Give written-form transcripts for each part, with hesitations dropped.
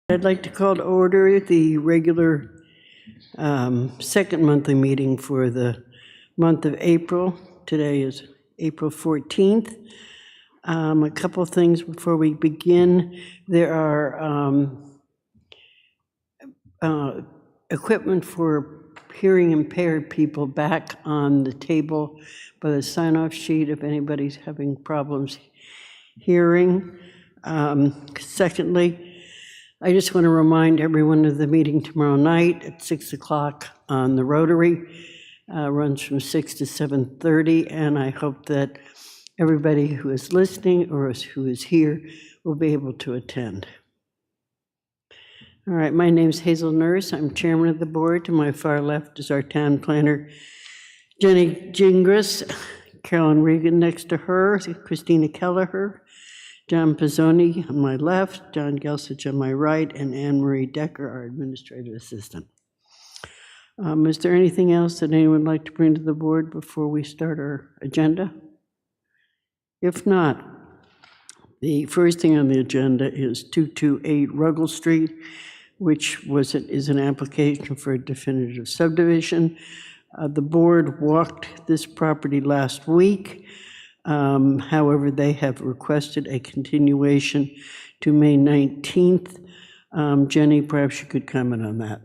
I'd like to call to order the regular second monthly meeting for the month of April. Today is April 14th. A couple of things before we begin. There are equipment for hearing impaired people back on the table by the sign-off sheet if anybody's having problems hearing. Secondly, I just want to remind everyone of the meeting tomorrow night at 6 o'clock on the Rotary. Runs from 6 to 7:30, and I hope that everybody who is listening or who is here will be able to attend. All right, my name's Hazel Nurse. I'm chairman of the board. To my far left is our town planner, Jenny Gingras, Carolyn Regan next to her, Christina Kelleher, John Pizzoni on my left, John Gelsich on my right, and Anne Marie Decker, our administrative assistant. Is there anything else that anyone would like to bring to the board before we start our agenda? If not, the first thing on the agenda is 228 Ruggles Street, which is an application for a definitive subdivision. The board walked this property last week. However, they have requested a continuation to May 19th. Jenny, perhaps you could comment on that.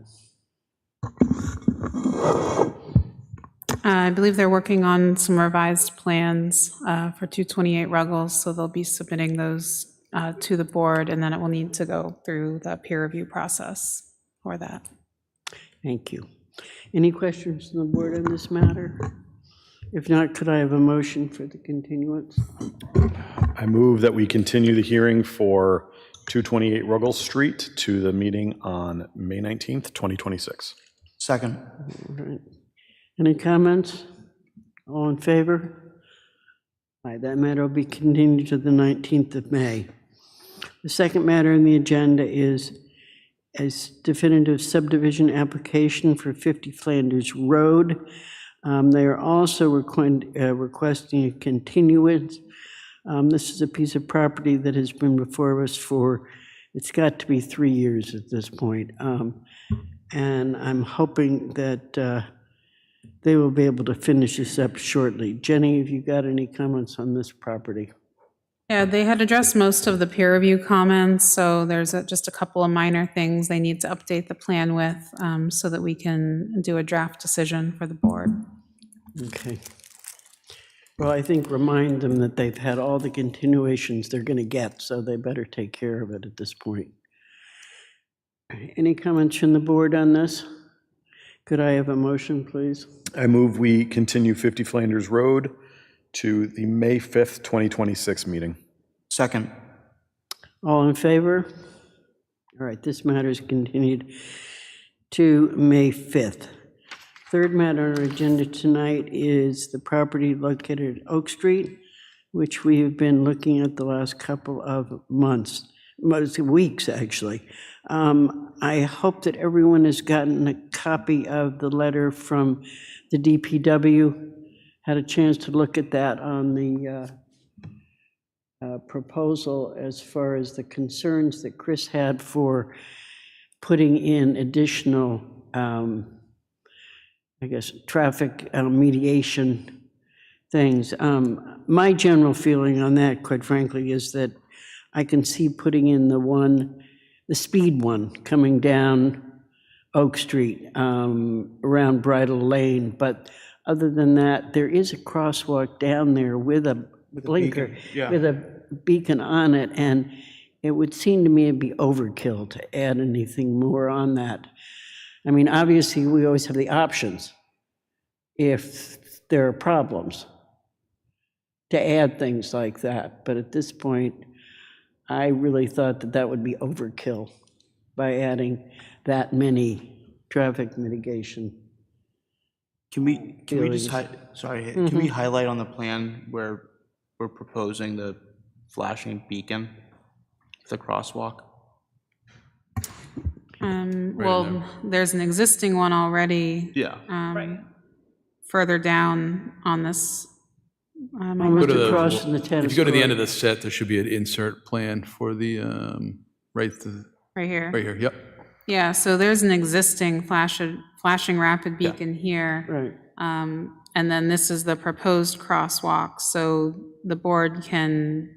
I believe they're working on some revised plans for 228 Ruggles, so they'll be submitting those to the board, and then it will need to go through the peer review process for that. Thank you. Any questions from the board on this matter? If not, could I have a motion for the continuance? I move that we continue the hearing for 228 Ruggles Street to the meeting on May 19th, 2026. Second. All right. Any comments? All in favor? All right, that matter will be continued to the 19th of May. The second matter on the agenda is a definitive subdivision application for 50 Flanders Road. They are also requesting a continuance. This is a piece of property that has been before us for, it's got to be 3 years at this point. And I'm hoping that they will be able to finish this up shortly. Jenny, have you got any comments on this property? Yeah, they had addressed most of the peer review comments, so there's just a couple of minor things they need to update the plan with so that we can do a draft decision for the board. Okay. Well, I think remind them that they've had all the continuations they're going to get, so they better take care of it at this point. Any comments from the board on this? Could I have a motion, please? I move we continue 50 Flanders Road to the May 5th, 2026 meeting. Second. All in favor? All right, this matter is continued to May 5th. Third matter on our agenda tonight is the property located at Oak Street, which we have been looking at the last couple of weeks actually. I hope that everyone has gotten a copy of the letter from the DPW, had a chance to look at that on the proposal as far as the concerns that Chris had for putting in additional I guess, traffic mediation things. My general feeling on that, quite frankly, is that I can see putting in the speed one coming down Oak Street around Bridle Lane. But other than that, there is a crosswalk down there with a blinker, with a beacon on it, and it would seem to me it'd be overkill to add anything more on that. I mean, obviously, we always have the options, if there are problems, to add things like that. But at this point, I really thought that that would be overkill by adding that many traffic mitigation. Can we just can we highlight on the plan where we're proposing the flashing beacon, the crosswalk? Well, there's an existing one already. Yeah. Further down on this. Almost across from the tennis If you go to the court. end of the set, there should be an insert plan for the, right, right here. Right here, yep. Yeah, so there's an existing flashing rapid beacon here. Right. And then this is the proposed crosswalk, so the board can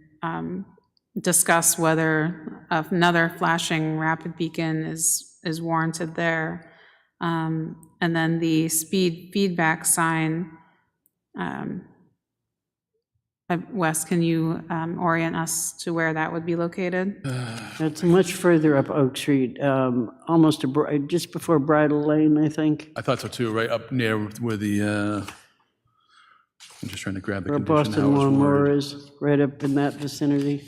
discuss whether another flashing rapid beacon is warranted there. And then the speed feedback sign, Wes, can you orient us to where that would be located? That's much further up Oak Street, almost just before Bridle Lane, I think, I thought so too, right up near where the, I'm just trying to grab the where condition, how Boston it's Lawnmower worded. is, right up in that vicinity.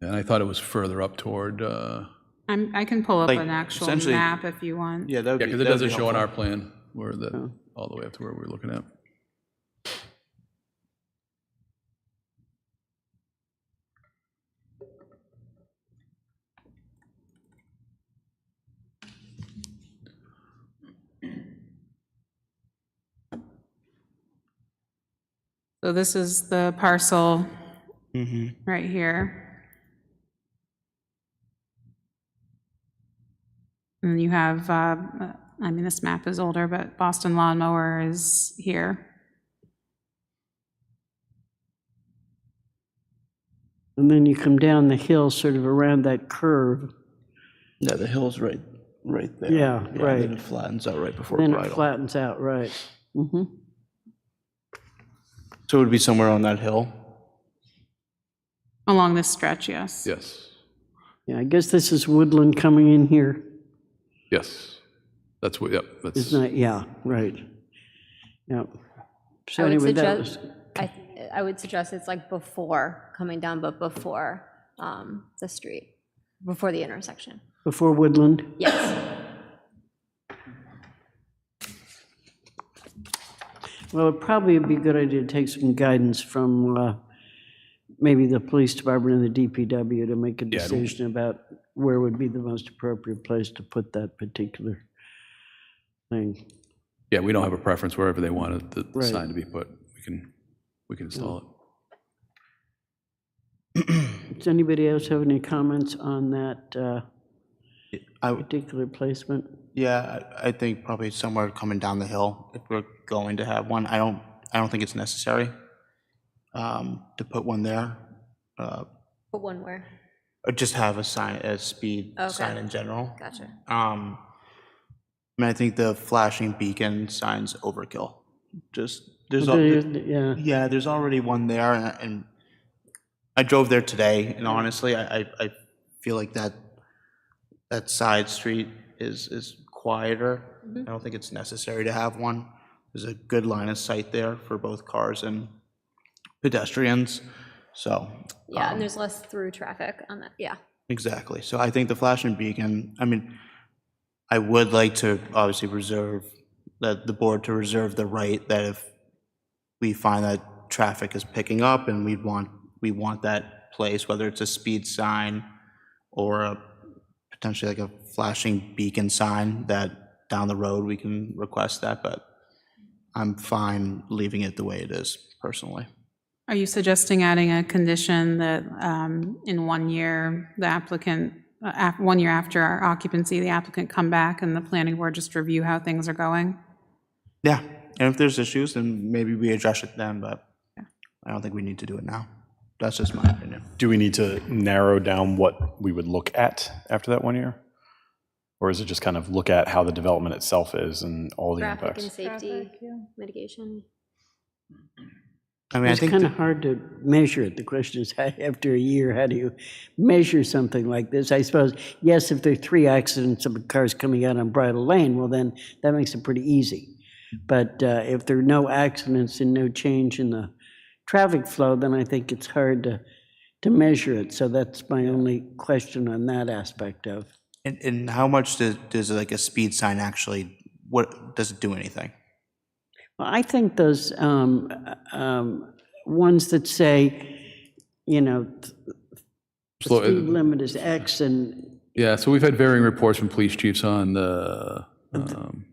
And I thought it was further up toward, I can pull up Like, an actual essentially- map if you want. Yeah, that would yeah, be. because it that would be doesn't show on helpful. our plan where the, all the way up to where we're looking at. So this is the parcel Mhm. right here. And you have, I mean, this map is older, but Boston Lawnmower is here. And then you come down the hill, sort of around that curve. Yeah, the hill's right there. Yeah, right. Then it flattens out right before Then it Bridle. flattens out, right. So it would be somewhere on that hill. Along this stretch, yes. Yes, Yeah, I guess this is Woodland coming in here. yes. That's what, yep, that's, It's not, yeah, right. Yeah. So I would anyway, that was, suggest, I would suggest it's like before coming down, but before the street, before the intersection. before Woodland. Yes. Well, it probably would be a good idea to take some guidance from maybe the police department and the DPW to make a Yeah, I don't- decision about where would be the most appropriate place to put that particular thing. yeah, we don't have a preference wherever they wanted the Right. sign to be put. We can install it. Does anybody else have any comments on that I, particular placement? yeah, I think probably somewhere coming down the hill, if we're going to have one. I don't think it's necessary to put one there. Put one where? Or just have a sign, a speed Okay. sign in general. Gotcha. I mean, I think the flashing beacon sign's overkill. Just, Yeah, yeah, there's already one there, and I drove there today, and honestly, I feel like that side street is quieter. I don't think it's necessary to have one. There's a good line of sight there for both cars and pedestrians, so. Yeah, and there's less through traffic on that, yeah. Exactly. So I think the flashing beacon, I mean, I would like to obviously reserve, that the board to reserve the right that if we find that traffic is picking up and we want that place, whether it's a speed sign or potentially like a flashing beacon sign, that down the road we can request that, but I'm fine leaving it the way it is personally. Are you suggesting adding a condition that in 1 year, the applicant, 1 year after our occupancy, the applicant come back and the planning board just review how things are going? Yeah, and if there's issues, then maybe we address it then, but I don't think we need to do it now. That's just my opinion. Do we need to narrow down what we would look at after that 1 year? Or is it just kind of look at how the development itself is and all the Traffic and impacts? safety mitigation. I mean, I it's think, kind of hard to measure it. The question is, after a year, how do you measure something like this? I suppose, yes, if there are 3 accidents of cars coming out on Bridle Lane, well, then that makes it pretty easy. But if there are no accidents and no change in the traffic flow, then I think it's hard to measure it. So that's my only question on that aspect of. and how much does like a speed sign actually, what, does it do anything? Well, I think those ones that say, you know, the Slow- speed limit is X and, Yeah, so we've had varying reports from police chiefs on the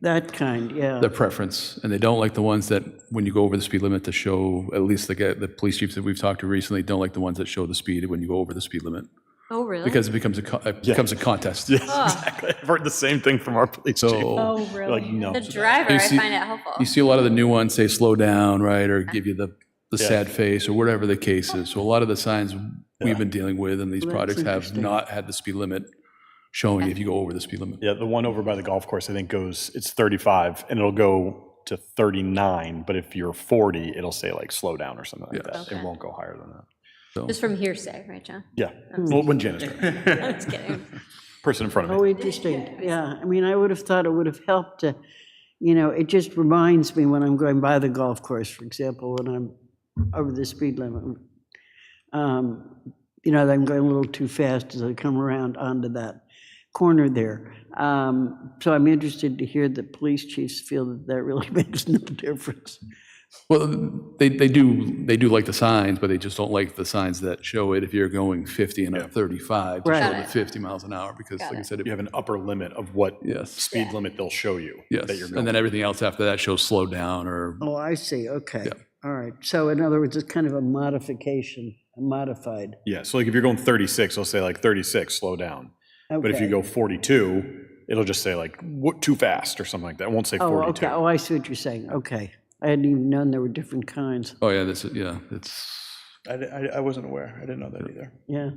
That kind, yeah. their preference, and they don't like the ones that, when you go over the speed limit, to show, at least the police chiefs that we've talked to recently, don't like the ones that show the speed when you go over the speed limit, Oh, really? because it becomes a contest. Yes, exactly. I've heard the same thing from our police chief. So Oh, Like, really? no. The driver, You I see- find it helpful. you see a lot of the new ones say slow down, right, or give you the sad face, or whatever the case is. So a lot of the signs we've been dealing with, and these Well, that's projects have interesting. not had the speed limit showing if you go over the speed limit. Yeah, the one over by the golf course, I think it's 35, and it'll go to 39, but if you're 40, it'll say like slow down or something like that. Okay. It won't go higher than that. Just from hearsay, right, John? Yeah, well, when Jen is driving. I'm just kidding. Person in front of Oh, me. interesting, yeah. I mean, I would have thought it would have helped to, it just reminds me when I'm going by the golf course, for example, when I'm over the speed limit. That I'm going a little too fast as I come around onto that corner there. So I'm interested to hear that police chiefs feel that really makes no difference. Well, they do like the signs, but they just don't like the signs that show it if you're going 50 and a 35 to Right. show Got the it. 50 miles an hour, because like I said, You have an upper limit of what Yes. speed Yeah. limit they'll show you. yes, That you're and going. then everything else after that shows slow down or, Oh, I see, okay. Yeah. All right, so in other words, it's kind of a modification, a modified. Yeah, so like if you're going 36, it'll say like 36, slow down. But if you Okay. go 42, it'll just say like, what, too fast or something like that. It won't say Oh, 42. okay, oh, I see what you're saying, okay. I hadn't even known there were different kinds, oh yeah, it's, I wasn't aware. I didn't know that either. yeah.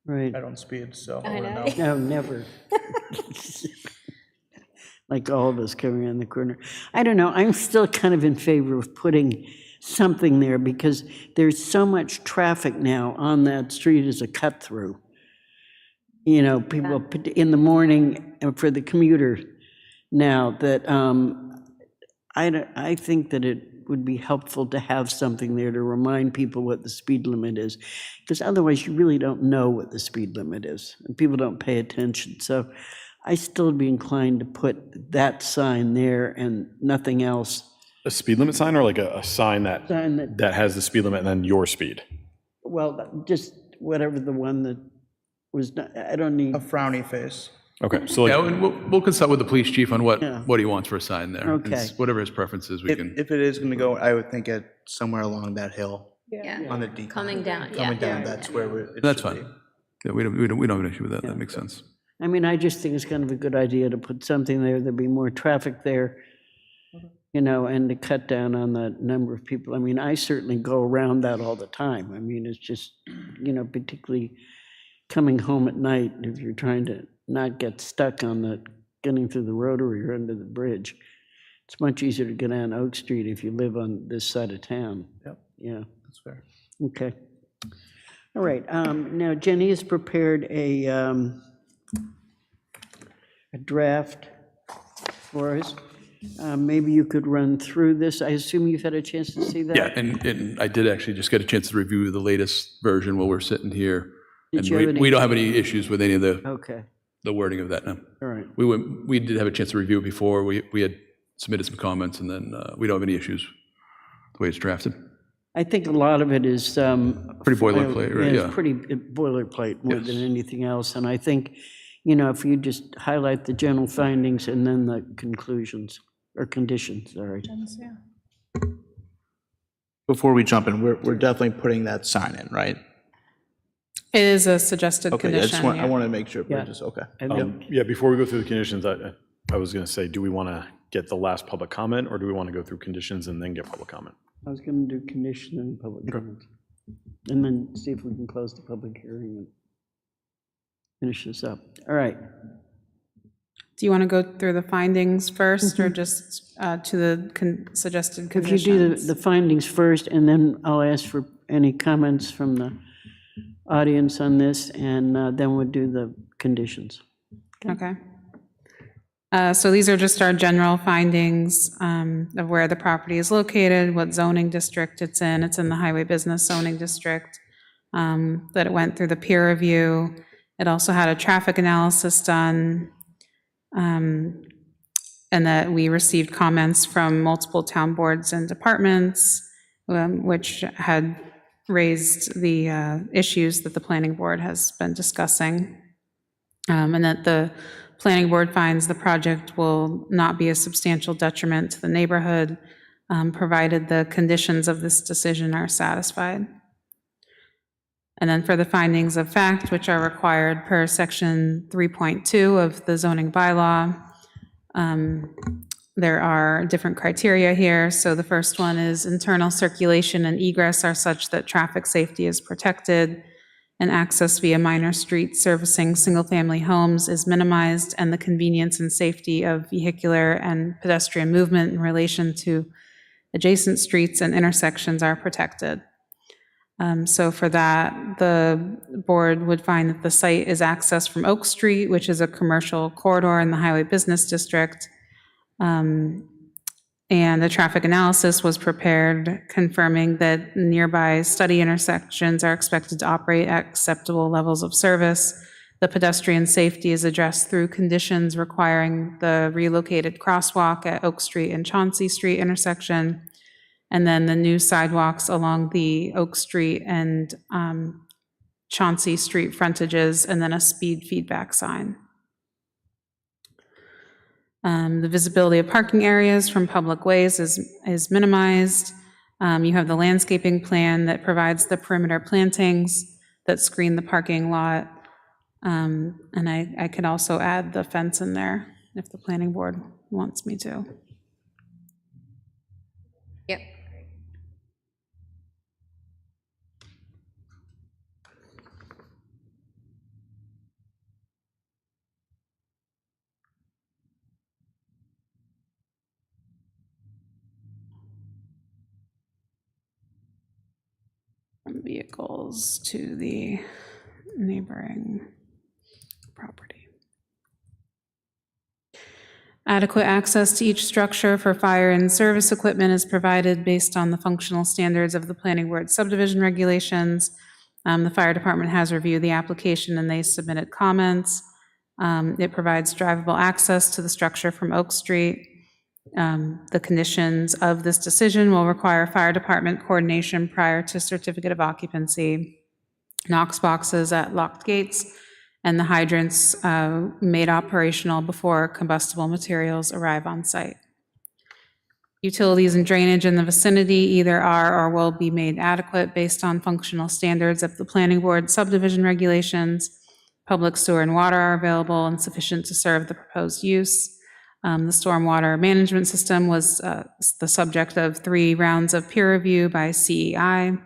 Right, I don't speed, so I I wouldn't know. know. no, never. Like all of us coming around the corner. I don't know, I'm still kind of in favor of putting something there because there's so much traffic now on that street as a cut-through. People in the morning for the commuter now that I think that it would be helpful to have something there to remind people what the speed limit is, because otherwise you really don't know what the speed limit is, and people don't pay attention. So I still would be inclined to put that sign there and nothing else. A speed limit sign or like a sign that Sign that, that has the speed limit and then your speed? well, just whatever the one that was, I don't need, A frowny face. Okay, so yeah, like, we'll consult with the police chief on what Yeah. he wants for a sign there. Okay. It's whatever his preference is, we can, If it is going to go, I would think it somewhere along that hill, Yeah. on the decline. Coming down, yeah. Coming down, yeah, that's yeah. where it that's should be. fine. Yeah, we don't have an issue with that, that makes sense. I mean, I just think it's kind of a good idea to put something there, there'd be more traffic there, and to cut down on the number of people. I mean, I certainly go around that all the time. I mean, it's just, particularly coming home at night, if you're trying to not get stuck on getting through the rotary or under the bridge. It's much easier to get on Oak Street if you live on this side of town. Yep. Yeah, That's fair. okay. All right, now Jenny has prepared a draft for us. Maybe you could run through this. I assume you've had a chance to see that? Yeah, and I did actually just get a chance to review the latest version while we're sitting here. Did And you have any- we don't have any issues with any of Okay, the wording of that now. all right. We did have a chance to review it before. We had submitted some comments, and then we don't have any issues the way it's drafted. I think a lot of it is. Pretty boilerplate, right, yeah. It's pretty boilerplate more than Yes. anything else. And I think, if you just highlight the general findings and then the conclusions, or conditions, sorry. Before we jump in, we're definitely putting that sign in, right? It is a suggested Okay, I condition. just want, I yeah. want to make sure, Yeah. we're just, okay. yeah, before we go through the conditions, I was going to say, do we want to get the last public comment, or do we want to go through conditions and then get public comment? I was going to do condition and public comments. And then see if we can close the public hearing and finish this up. All right. Do you want to go through the findings first, or just to the suggested If you conditions? do the findings first, and then I'll ask for any comments from the audience on this, and then we'll do the conditions. Okay. So these are just our general findings of where the property is located, what zoning district it's in. It's in the Highway Business Zoning District, that it went through the peer review. It also had a traffic analysis done, and that we received comments from multiple town boards and departments, which had raised the issues that the planning board has been discussing, and that the planning board finds the project will not be a substantial detriment to the neighborhood, provided the conditions of this decision are satisfied. And then for the findings of fact, which are required per section 3.2 of the zoning bylaw, there are different criteria here. So the first one is internal circulation and egress are such that traffic safety is protected and access via minor streets servicing single-family homes is minimized, and the convenience and safety of vehicular and pedestrian movement in relation to adjacent streets and intersections are protected. So for that, the board would find that the site is accessed from Oak Street, which is a commercial corridor in the Highway Business District. And the traffic analysis was prepared confirming that nearby study intersections are expected to operate at acceptable levels of service. The pedestrian safety is addressed through conditions requiring the relocated crosswalk at Oak Street and Chauncey Street intersection, and then the new sidewalks along the Oak Street and Chauncey Street frontages, and then a speed feedback sign. The visibility of parking areas from public ways is minimized. You have the landscaping plan that provides the perimeter plantings that screen the parking lot. And I could also add the fence in there if the planning board wants me to. Yep. From vehicles to the neighboring property. Adequate access to each structure for fire and service equipment is provided based on the functional standards of the planning board subdivision regulations. The fire department has reviewed the application and they submitted comments. It provides drivable access to the structure from Oak Street. The conditions of this decision will require fire department coordination prior to certificate of occupancy, Knox boxes at locked gates, and the hydrants made operational before combustible materials arrive on site. Utilities and drainage in the vicinity either are or will be made adequate based on functional standards of the planning board subdivision regulations. Public sewer and water are available and sufficient to serve the proposed use. The stormwater management system was the subject of 3 rounds of peer review by CEI,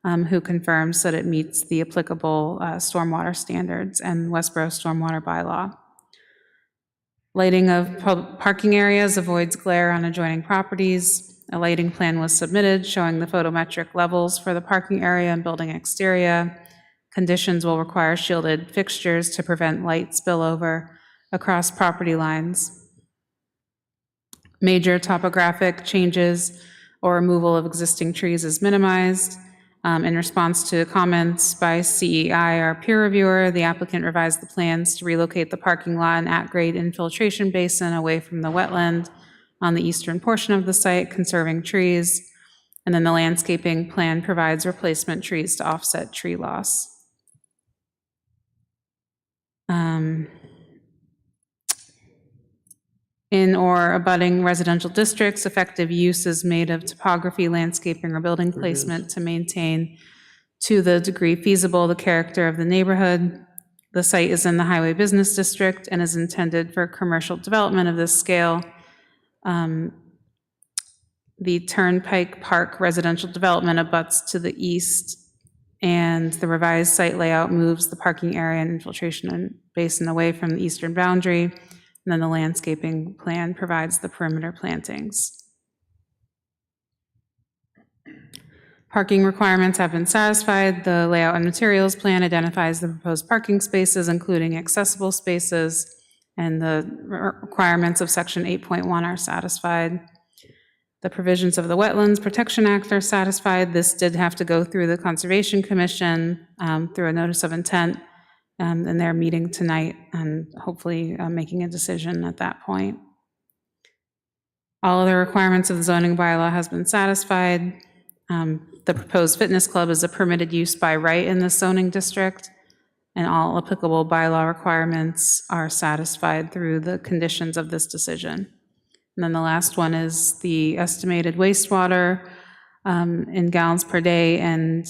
who confirms that it meets the applicable stormwater standards and Westborough stormwater bylaw. Lighting of parking areas avoids glare on adjoining properties. A lighting plan was submitted showing the photometric levels for the parking area and building exterior. Conditions will require shielded fixtures to prevent light spillover across property lines. Major topographic changes or removal of existing trees is minimized. In response to comments by CEI, our peer reviewer, the applicant revised the plans to relocate the parking lot and at-grade infiltration basin away from the wetland on the eastern portion of the site, conserving trees. And then the landscaping plan provides replacement trees to offset tree loss. In or abutting residential districts, effective use is made of topography, landscaping, or building placement to maintain, to the degree feasible, the character of the neighborhood. The site is in the Highway Business District and is intended for commercial development of this scale. The Turnpike Park residential development abuts to the east, and the revised site layout moves the parking area and infiltration basin away from the eastern boundary. And then the landscaping plan provides the perimeter plantings. Parking requirements have been satisfied. The layout and materials plan identifies the proposed parking spaces, including accessible spaces, and the requirements of section 8.1 are satisfied. The provisions of the Wetlands Protection Act are satisfied. This did have to go through the Conservation Commission through a notice of intent. And they're meeting tonight and hopefully making a decision at that point. All other requirements of the zoning bylaw has been satisfied. The proposed fitness club is a permitted use by right in the zoning district. and all applicable bylaw requirements are satisfied through the conditions of this decision. And then the last one is the estimated wastewater in gallons per day, and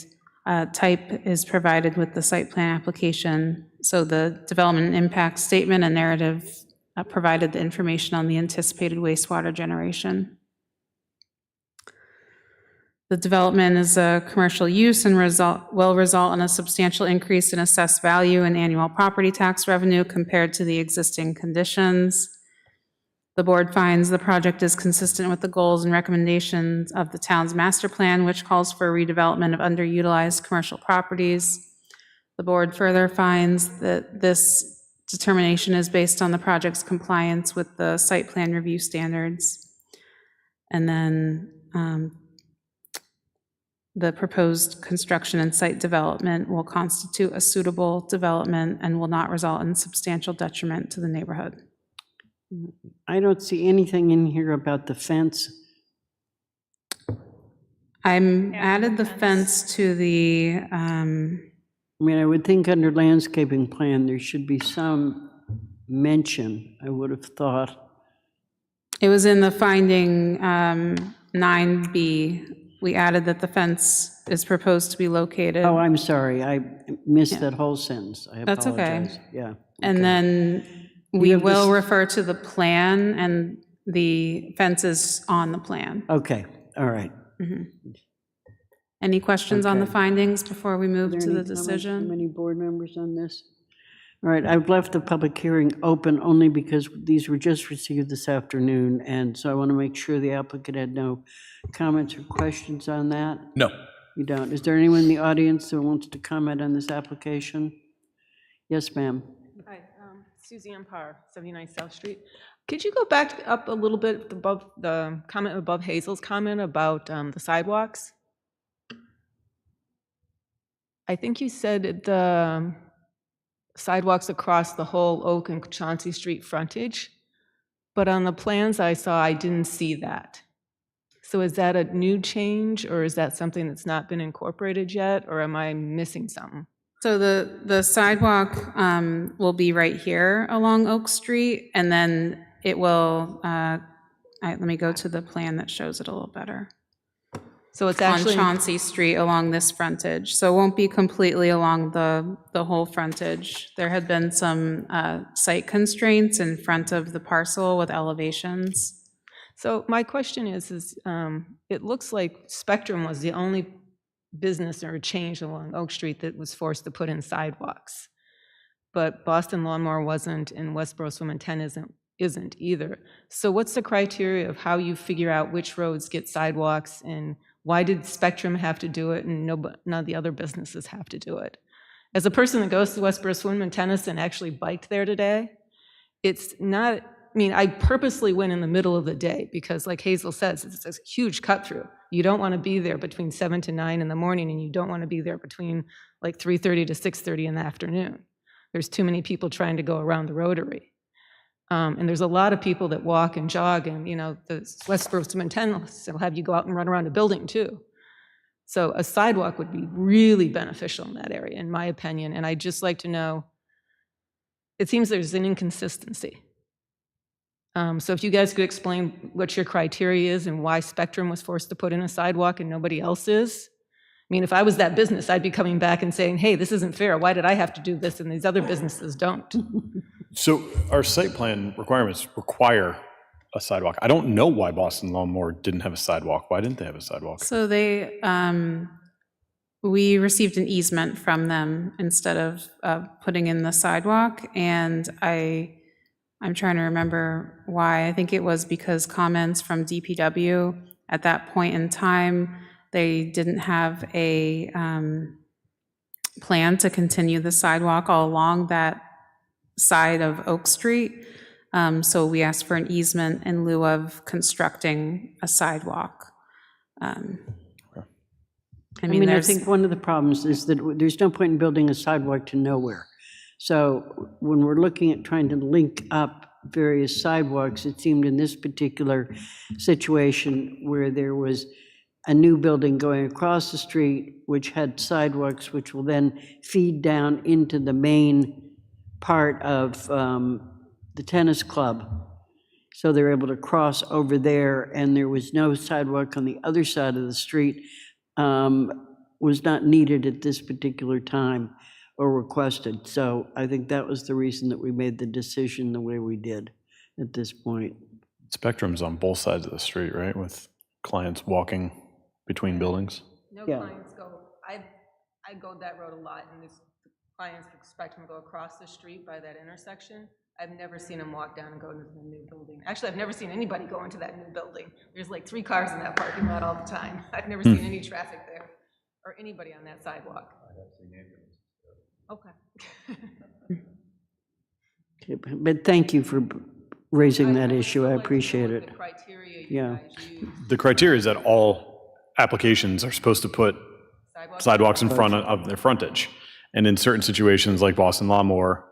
type is provided with the site plan application. So the development impact statement and narrative provided the information on the anticipated wastewater generation. The development is a commercial use and will result in a substantial increase in assessed value and annual property tax revenue compared to the existing conditions. The board finds the project is consistent with the goals and recommendations of the town's master plan, which calls for redevelopment of underutilized commercial properties. The board further finds that this determination is based on the project's compliance with the site plan review standards. And then the proposed construction and site development will constitute a suitable development and will not result in substantial detriment to the neighborhood. I don't see anything in here about the fence. I'm added the fence to the, I mean, I would think under landscaping plan, there should be some mention, I would have thought. it was in the finding 9B. We added that the fence is proposed to be located. Oh, I'm sorry, I missed that whole sentence. I That's okay. apologize. Yeah. And then we will refer to the plan, and the fence is on the plan. Okay, all right. Any questions on the findings before we move Are to there the any comments decision? from any board members on this? All right, I've left the public hearing open only because these were just received this afternoon, and so I want to make sure the applicant had no comments or questions on that. No. You don't. Is there anyone in the audience who wants to comment on this application? Yes, ma'am. Hi, Susie Empire, 79 South Street. Could you go back up a little bit above the comment above Hazel's comment about the sidewalks? I think you said the sidewalks across the whole Oak and Chauncey Street frontage, but on the plans I saw, I didn't see that. So is that a new change, or is that something that's not been incorporated yet, or am I missing something? So the sidewalk will be right here along Oak Street, and then it will, let me go to the plan that shows it a little better. So it's On actually Chauncey Street along this frontage. So it won't be completely along the whole frontage. There had been some site constraints in front of the parcel with elevations. So my question is it looks like Spectrum was the only business or change along Oak Street that was forced to put in sidewalks. But Boston Lawnmower wasn't, and Westborough Swim and Ten isn't either. So what's the criteria of how you figure out which roads get sidewalks, and why did Spectrum have to do it and none of the other businesses have to do it? As a person that goes to Westborough Swim and Tennis and actually biked there today, it's not, I mean, I purposely went in the middle of the day because, like Hazel says, it's a huge cut through. You don't want to be there between 7 to 9 in the morning, and you don't want to be there between like 3:30 to 6:30 in the afternoon. There's too many people trying to go around the Rotary. And there's a lot of people that walk and jog, and, you know, the Westborough Swim and Tennis will have you go out and run around a building too. So a sidewalk would be really beneficial in that area, in my opinion. And I'd just like to know, it seems there's an inconsistency. So if you guys could explain what your criteria is and why Spectrum was forced to put in a sidewalk and nobody else is. I mean, if I was that business, I'd be coming back and saying, hey, this isn't fair. Why did I have to do this and these other businesses don't? So our site plan requirements require a sidewalk. I don't know why Boston Lawnmower didn't have a sidewalk. Why didn't they have a sidewalk? So they, we received an easement from them instead of putting in the sidewalk, and I'm trying to remember why. I think it was because comments from DPW at that point in time, they didn't have a plan to continue the sidewalk all along that side of Oak Street. So we asked for an easement in lieu of constructing a sidewalk. I mean, I think one of the problems is that there's no point in building a sidewalk to nowhere. So when we're looking at trying to link up various sidewalks, it seemed in this particular situation where there was a new building going across the street, which had sidewalks, which will then feed down into the main part of the tennis club. So they're able to cross over there, and there was no sidewalk on the other side of the street, was not needed at this particular time or requested. So I think that was the reason that we made the decision the way we did at this point. Spectrum's on both sides of the street, right, with clients walking between buildings? No Yeah. clients go, I go that road a lot, and this clients expect them to go across the street by that intersection. I've never seen them walk down and go into the new building. Actually, I've never seen anybody go into that new building. There's like 3 cars in that parking lot all the time. I've never seen any traffic there, or anybody on that sidewalk. Okay. Okay, but thank you for raising that issue. I appreciate The it. criteria you Yeah. guys use, The criteria is that all applications are supposed to put sidewalks in front of their frontage. And in certain situations, like Boston Lawnmower,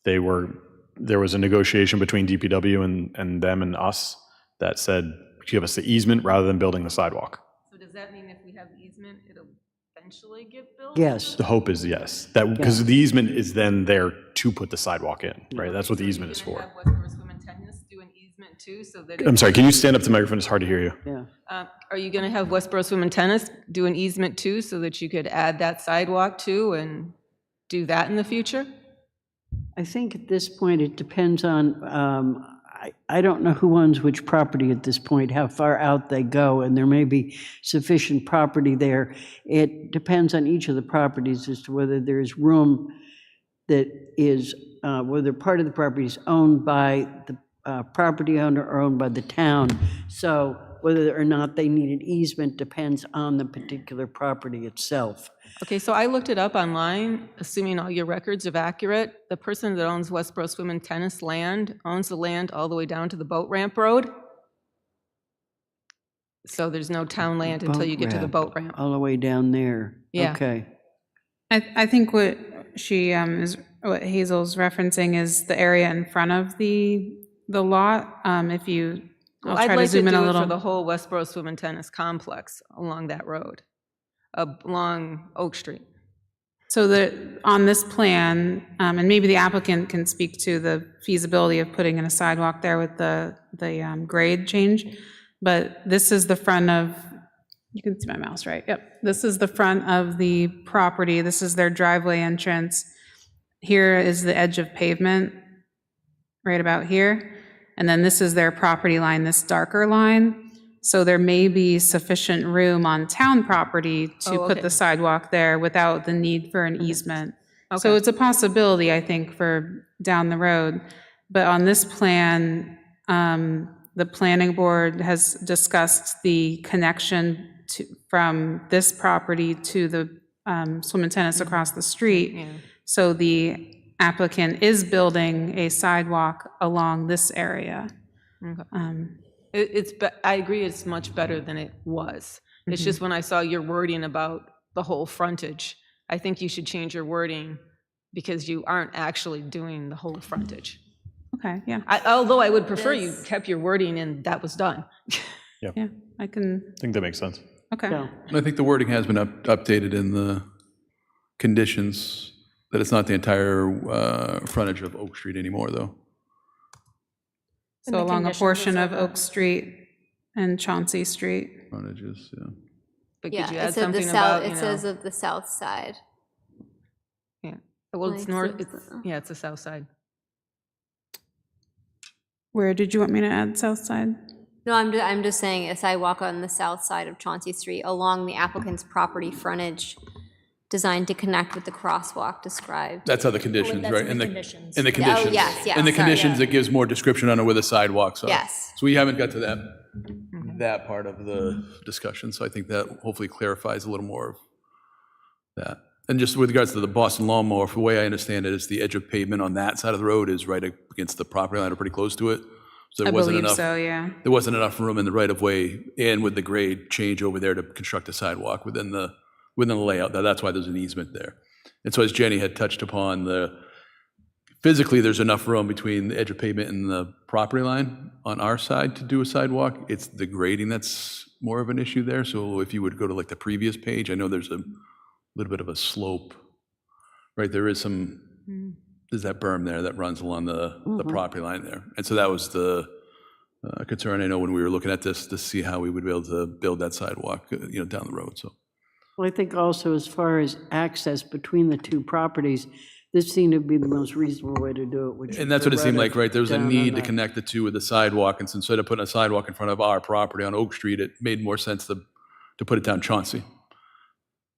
there was a negotiation between DPW and them and us that said, give us the easement rather than building the sidewalk. So does that mean if we have the easement, it'll eventually get built? Yes. The hope is yes, that, because the easement is then there to put the sidewalk in, right? That's what the easement is You're for. gonna have Westborough Swim and Tennis do an easement too, so that. I'm sorry, can you stand up to the microphone? It's hard to hear you. Yeah. Are you going to have Westborough Swim and Tennis do an easement too, so that you could add that sidewalk too and do that in the future? I think at this point, it depends on, I don't know who owns which property at this point, how far out they go, and there may be sufficient property there. It depends on each of the properties as to whether there's room that is, whether part of the property is owned by the property owner or owned by the town. So whether or not they need an easement depends on the particular property itself. Okay, so I looked it up online, assuming all your records are accurate. The person that owns Westborough Swim and Tennis land owns the land all the way down to the boat ramp road. So there's no town land until you get to the boat ramp. All the way down there. Yeah. Okay. I think what what Hazel's referencing is the area in front of the lot. If you, I'll I'd try to like to zoom in a do it for little. the whole Westborough Swim and Tennis complex along that road, along Oak Street. So on this plan, and maybe the applicant can speak to the feasibility of putting in a sidewalk there with the grade change, but this is the front of, you can see my mouse, right? Yep. This is the front of the property. This is their driveway entrance. Here is the edge of pavement, right about here. And then this is their property line, this darker line. So there may be sufficient room on town property to put the sidewalk there without the need for an easement. So it's a possibility, I think, for down the road. But on this plan, the planning board has discussed the connection from this property to the swim and tennis across the street. Yeah. So the applicant is building a sidewalk along this area. Okay. I agree it's much better than it was. It's just when I saw your wording about the whole frontage, I think you should change your wording because you aren't actually doing the whole frontage. Okay, yeah, Although I would prefer you kept your wording and that was done. yeah, I can, I think that makes sense. okay. Yeah. I think the wording has been updated in the conditions, that it's not the entire frontage of Oak Street anymore, though. So along a portion of Oak Street and Chauncey Street. Frontages, yeah. But Yeah, could you it add said the something south, about, it says of the south side. yeah. Well, it's Like, north, so it's, the- yeah, it's the south side. Where did you want me to add south side? No, I'm just saying a sidewalk on the south side of Chauncey Street along the applicant's property frontage designed to connect with the crosswalk described. That's how the conditions, right? In the conditions. In the conditions. Oh, yes, yes, In the sorry, conditions, yeah. it gives more description on where the sidewalks are. Yes. So we haven't got to that part of the discussion, so I think that hopefully clarifies a little more of that. And just with regards to the Boston Lawnmower, the way I understand it, is the edge of pavement on that side of the road is right against the property line, or pretty close to it. So I believe so, yeah. there wasn't enough room in the right-of-way and with the grade change over there to construct a sidewalk within the layout. That's why there's an easement there. And so as Jenny had touched upon, physically there's enough room between the edge of pavement and the property line, on our side to do a sidewalk. It's the grading that's more of an issue there. So if you would go to like the previous page, I know there's a little bit of a slope, right? There's that berm there that runs along the property line there. And so that was the concern, I know, when we were looking at this to see how we would be able to build that sidewalk, down the road, so. Well, I think also as far as access between the two properties, this seemed to be the most reasonable way to do it, which. And that's what it seemed like, right? There was a down on need to that. connect the two with the sidewalk, and so instead of putting a sidewalk in front of our property on Oak Street, it made more sense to put it down Chauncey,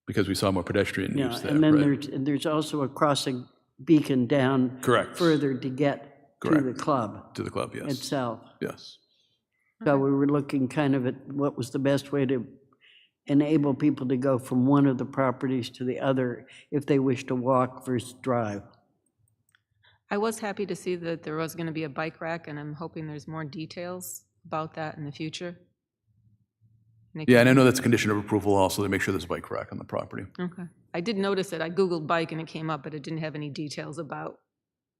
because we saw more pedestrian Yeah, use there, and then right? there's also a crossing beacon down. Correct. Further to get to the Correct. club To the club, yes. itself. Yes. So we were looking kind of at what was the best way to enable people to go from one of the properties to the other if they wish to walk versus drive. I was happy to see that there was going to be a bike rack, and I'm hoping there's more details about that in the future. Yeah, and I know that's a condition of approval also, to make sure there's a bike rack on the property. Okay. I did notice it. I Googled bike and it came up, but it didn't have any details about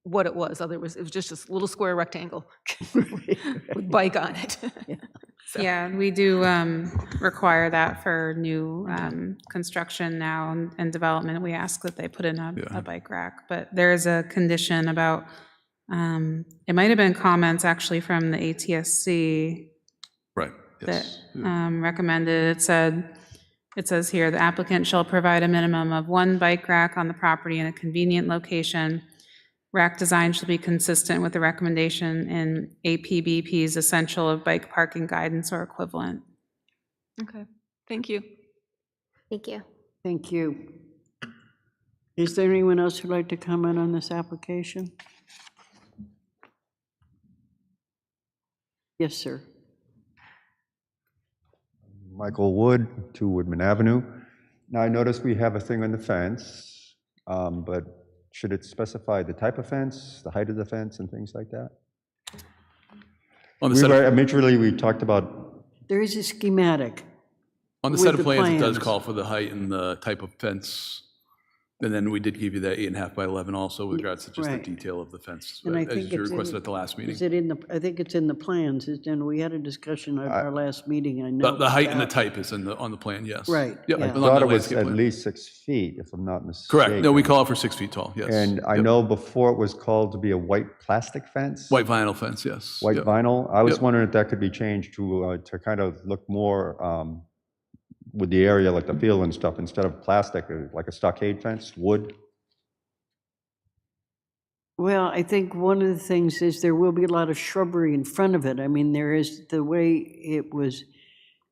what it was. It was just this little square rectangle with bike on it. So- Yeah, we do require that for new construction now and development. We ask that they put in a bike rack. But there is a condition about, it might have been comments actually from the ATSC Right, that yes. recommended, it says here, the applicant shall provide a minimum of one bike rack on the property in a convenient location. Rack design shall be consistent with the recommendation in APBP's Essential of Bike Parking Guidance or equivalent. Okay, thank you. Thank you. Thank you. Is there anyone else who'd like to comment on this application? Yes, sir. Michael Wood, 2 Woodman Avenue. Now, I noticed we have a thing on the fence, but should it specify the type of fence, the height of the fence, and things like that? On the set of Originally, we talked about, There is a schematic. On the with set of the plans, it does plans. call for the height and the type of fence. And then we did give you that 8.5 by 11 also with regards to just the Right. detail of the fence, And I as think you it's requested in- at the last meeting. Is it in the, I think it's in the plans, and we had a discussion at our last meeting, I know. The height and the about- type is on the plan, yes. Right, Yep, yeah. I on the thought it was landscape at plan. least 6 feet, if I'm not mistaken. Correct, no, we call it for 6 feet tall, yes. And I Yep. know before it was called to be a white plastic fence. White vinyl fence, yes. White Yep. vinyl. I was Yep. wondering if that could be changed to kind of look more with the area, like the field and stuff, instead of plastic, like a stockade fence, wood. Well, I think one of the things is there will be a lot of shrubbery in front of it. I mean, there is, the way it was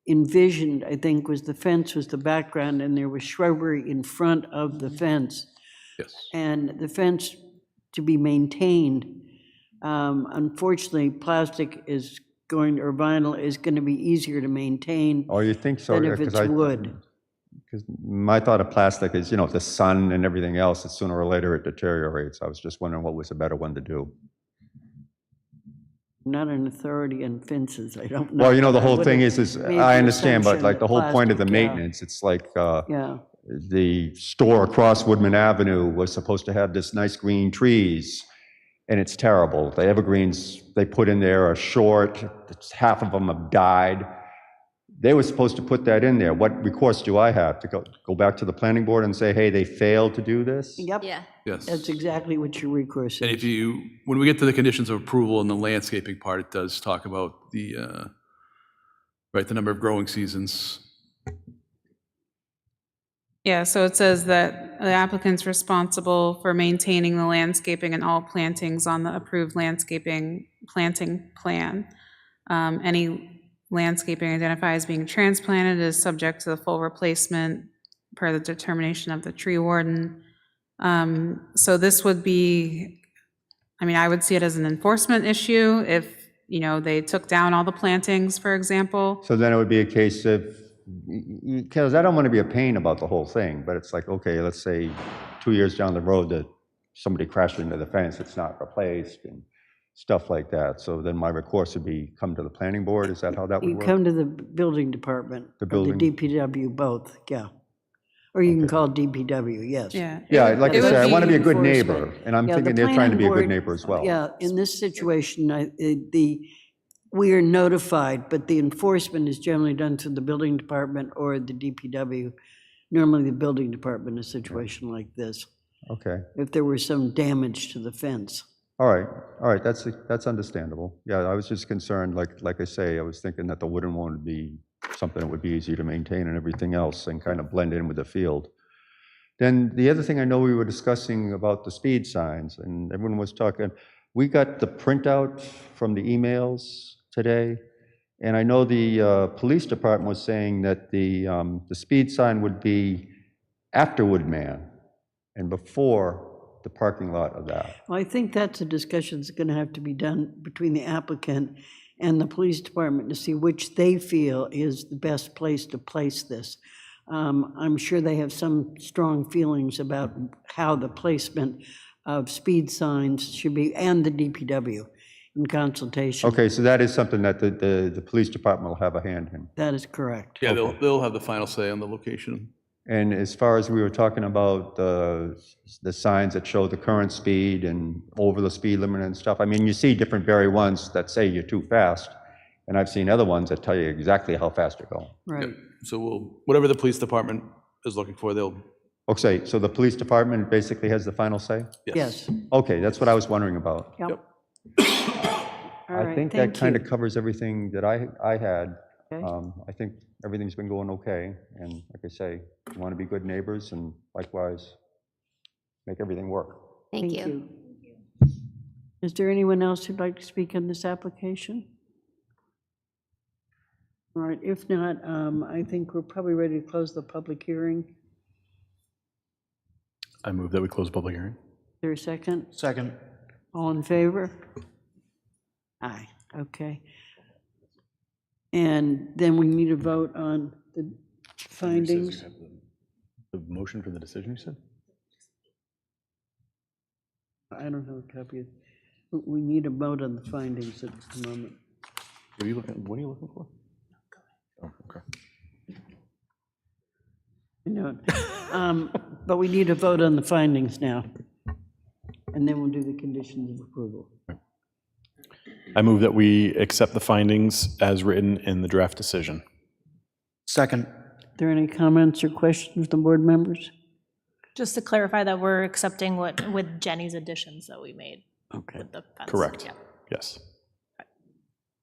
envisioned, I think, was the fence was the background, and there was shrubbery in front of the fence. Yes. And the fence to be maintained, unfortunately, plastic is going, or vinyl is going to be easier to maintain Oh, you think so? than Yeah, if 'cause it's wood. Because my thought of plastic is, the sun and everything else, sooner or later it deteriorates. I was just wondering what was a better one to do. I'm not an authority on fences, I don't know. Well, the I whole would thing have is made I the understand, but assumption like the that whole point of the plastic, yeah. maintenance, it's like Yeah, the store across Woodman Avenue was supposed to have this nice green trees, and it's terrible. The evergreens they put in there are short, half of them have died. They were supposed to put that in there. What recourse do I have? To go back to the planning board and say, hey, they failed to do this? yep, Yeah. Yes. that's exactly what your recourse And is. if when we get to the conditions of approval in the landscaping part, it does talk about the number of growing seasons. Yeah, so it says that the applicant's responsible for maintaining the landscaping and all plantings on the approved planting plan. Any landscaping identified as being transplanted is subject to the full replacement per the determination of the tree warden. So this would be, I would see it as an enforcement issue if, they took down all the plantings, for example. So then it would be a case of, because I don't want to be a pain about the whole thing, but it's like, okay, let's say 2 years down the road that somebody crashed into the fence, it's not replaced and stuff like that. So then my recourse would be come to the planning board. Is that how that would You work? come to the building department, The or the building- DPW, both, yeah. Or you can call DPW, yes. Yeah. Yeah, like I It would said, I want to be a good enforcement. neighbor, and I'm Yeah, thinking the they're trying to be a planning good board- neighbor as well. Yeah, in this situation, we are notified, but the enforcement is generally done through the building department or the DPW. Normally, the building department in a situation like this, Okay. if there were some damage to the fence. All right, that's understandable. Yeah, I was just concerned, like I say, I was thinking that the wooden one would be something that would be easy to maintain and everything else and kind of blend in with the field. Then the other thing I know we were discussing about the speed signs, and everyone was talking, we got the printout from the emails today, and I know the police department was saying that the speed sign would be after Woodman and before the parking lot of that. Well, I think that's a discussion that's going to have to be done between the applicant and the police department to see which they feel is the best place to place this. I'm sure they have some strong feelings about how the placement of speed signs should be, and the DPW in consultation. Okay, so that is something that the police department will have a hand in. That is correct. Yeah, they'll have the final say on the location. And as far as we were talking about the signs that show the current speed and over the speed limit and stuff, I mean, you see different very ones that say you're too fast, and I've seen other ones that tell you exactly how fast you're going. Right. So whatever the police department is looking for, they'll, Okay, so the police department basically has the final say? Yes. Okay, that's what I was wondering about. Yep. Yep. All I right, think that thank kind you. of covers everything that I had. Okay. I think everything's been going okay, and like I say, we want to be good neighbors and likewise make everything work. Thank you. Is there anyone else who'd like to speak on this application? All right, if not, I think we're probably ready to close the public hearing. Is I move that we close the public hearing. there a second? Second. All in favor? Aye, okay. And then we need a vote on the findings. The motion for the decision, you said? I don't have a copy of, we need a vote on the findings at the moment. What are you looking for? Oh, okay. I know it. But we need a vote on the findings now. And then we'll do the conditions of approval. I move that we accept the findings as written in the draft decision. Second. Are there any comments or questions from board members? Just to clarify that we're accepting what, with Jenny's additions that we made Okay. with the fence. Correct. Yeah. Yes.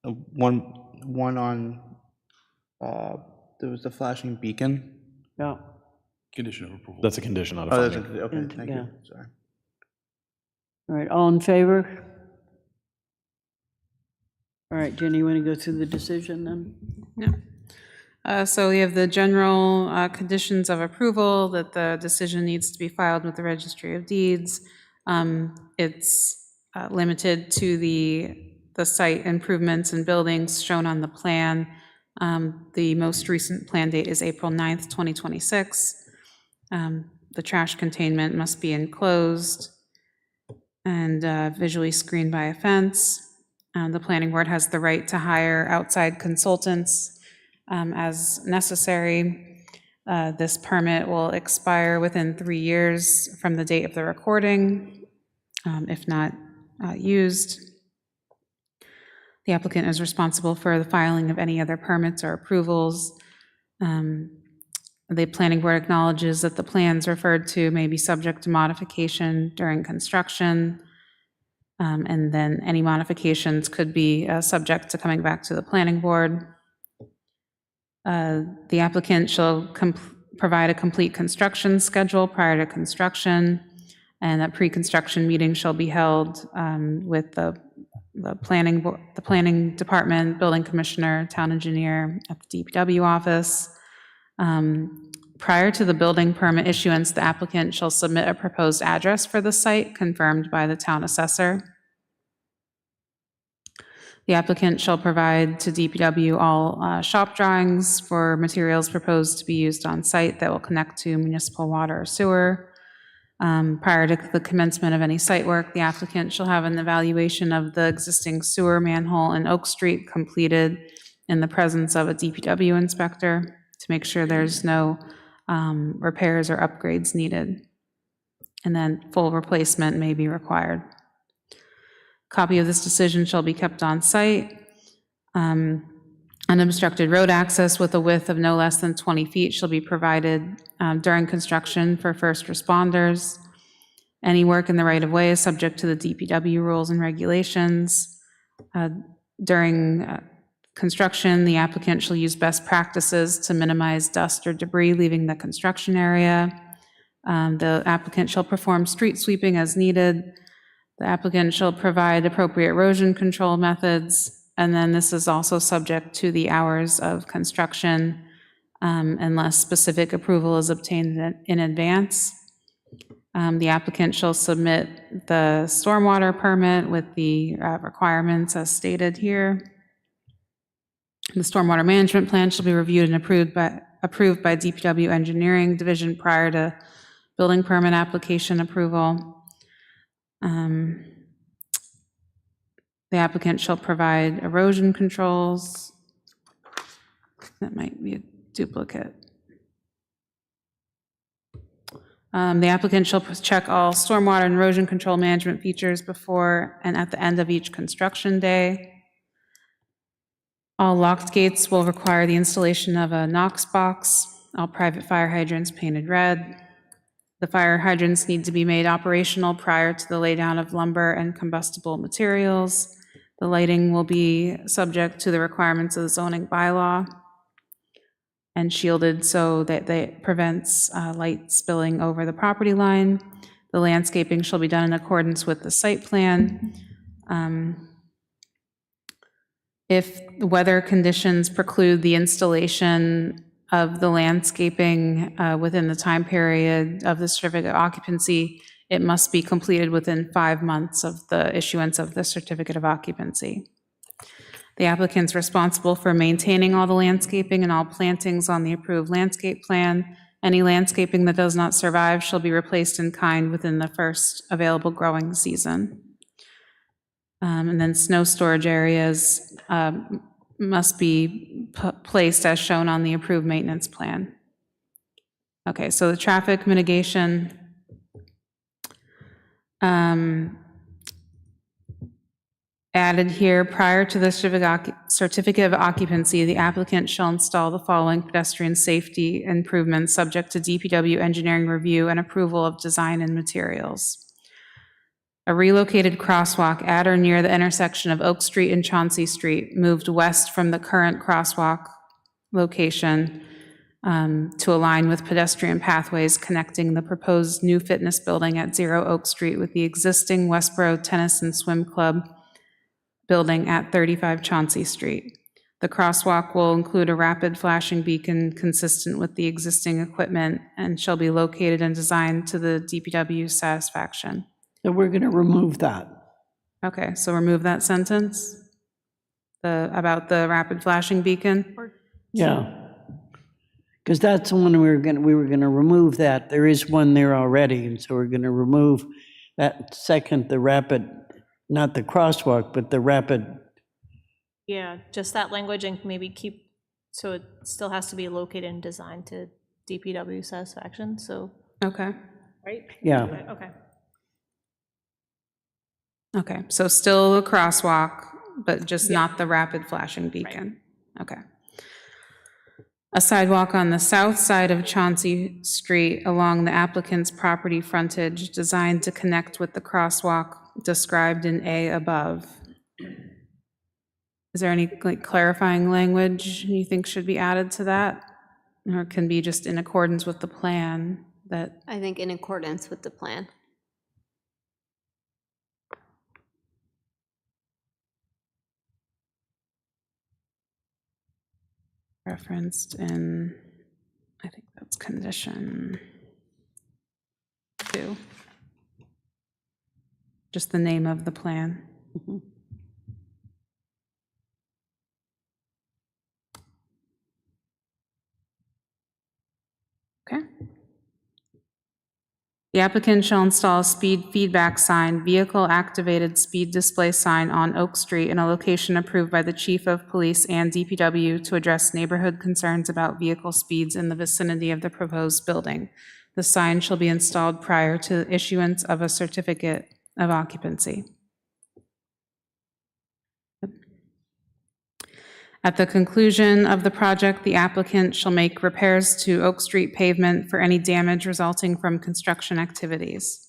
One on, there was the flashing beacon. Yeah. condition of approval. That's a condition, not a Oh, that's, finding. okay, thank Yeah. you, sorry. All right, all in favor? All right, Jenny, you want to go through the decision then? Yeah. So we have the general conditions of approval, that the decision needs to be filed with the Registry of Deeds. It's limited to the site improvements and buildings shown on the plan. The most recent plan date is April 9th, 2026. The trash containment must be enclosed and visually screened by a fence. The planning board has the right to hire outside consultants as necessary. This permit will expire within 3 years from the date of the recording, if not used. The applicant is responsible for the filing of any other permits or approvals. The planning board acknowledges that the plans referred to may be subject to modification during construction. And then any modifications could be subject to coming back to the planning board. The applicant shall provide a complete construction schedule prior to construction, and a pre-construction meeting shall be held with the planning department, building commissioner, town engineer at the DPW office. Prior to the building permit issuance, the applicant shall submit a proposed address for the site confirmed by the town assessor. The applicant shall provide to DPW all shop drawings for materials proposed to be used on site that will connect to municipal water or sewer. Prior to the commencement of any site work, the applicant shall have an evaluation of the existing sewer manhole in Oak Street completed in the presence of a DPW inspector to make sure there's no repairs or upgrades needed. And then full replacement may be required. Copy of this decision shall be kept on site. Unobstructed road access with a width of no less than 20 feet shall be provided during construction for first responders. Any work in the right-of-way is subject to the DPW rules and regulations. During construction, the applicant shall use best practices to minimize dust or debris leaving the construction area. The applicant shall perform street sweeping as needed. The applicant shall provide appropriate erosion control methods. And then this is also subject to the hours of construction unless specific approval is obtained in advance. The applicant shall submit the stormwater permit with the requirements as stated here. The stormwater management plan shall be reviewed and approved by DPW Engineering Division prior to building permit application approval. The applicant shall provide erosion controls. That might be a duplicate. The applicant shall check all stormwater and erosion control management features before and at the end of each construction day. All locked gates will require the installation of a Knox box. All private fire hydrants painted red. The fire hydrants need to be made operational prior to the laydown of lumber and combustible materials. The lighting will be subject to the requirements of the zoning bylaw and shielded so that it prevents light spilling over the property line. The landscaping shall be done in accordance with the site plan. If weather conditions preclude the installation of the landscaping within the time period of the certificate of occupancy, it must be completed within 5 months of the issuance of the certificate of occupancy. The applicant's responsible for maintaining all the landscaping and all plantings on the approved landscape plan. Any landscaping that does not survive shall be replaced in kind within the first available growing season. And then snow storage areas must be placed as shown on the approved maintenance plan. Okay, so the traffic mitigation. Added here, prior to the certificate of occupancy, the applicant shall install the following pedestrian safety improvements subject to DPW engineering review and approval of design and materials. A relocated crosswalk at or near the intersection of Oak Street and Chauncey Street, moved west from the current crosswalk location to align with pedestrian pathways connecting the proposed new fitness building at 0 Oak Street with the existing Westborough Tennis and Swim Club building at 35 Chauncey Street. The crosswalk will include a rapid flashing beacon consistent with the existing equipment and shall be located and designed to the DPW's satisfaction. So we're going to remove that. Okay, so remove that sentence about the rapid flashing beacon. Yeah. Because that's the one we were going to remove that. There is one there already, and so we're going to remove that second, the rapid, not the crosswalk, but the rapid. Yeah, just that language and maybe keep, so it still has to be located and designed to DPW satisfaction, so, Okay. right? Yeah. Okay. Okay, so still a crosswalk, but just not the rapid flashing beacon. Okay. A sidewalk on the south side of Chauncey Street along the applicant's property frontage designed to connect with the crosswalk described in A above. Is there any clarifying language you think should be added to that? Or it can be just in accordance with the plan that? I think in accordance with the plan. Referenced in, I think that's condition 2. Just the name of the plan. Mm-hmm. Okay. The applicant shall install a speed feedback sign, vehicle-activated speed display sign on Oak Street in a location approved by the Chief of Police and DPW to address neighborhood concerns about vehicle speeds in the vicinity of the proposed building. The sign shall be installed prior to issuance of a certificate of occupancy. At the conclusion of the project, the applicant shall make repairs to Oak Street pavement for any damage resulting from construction activities.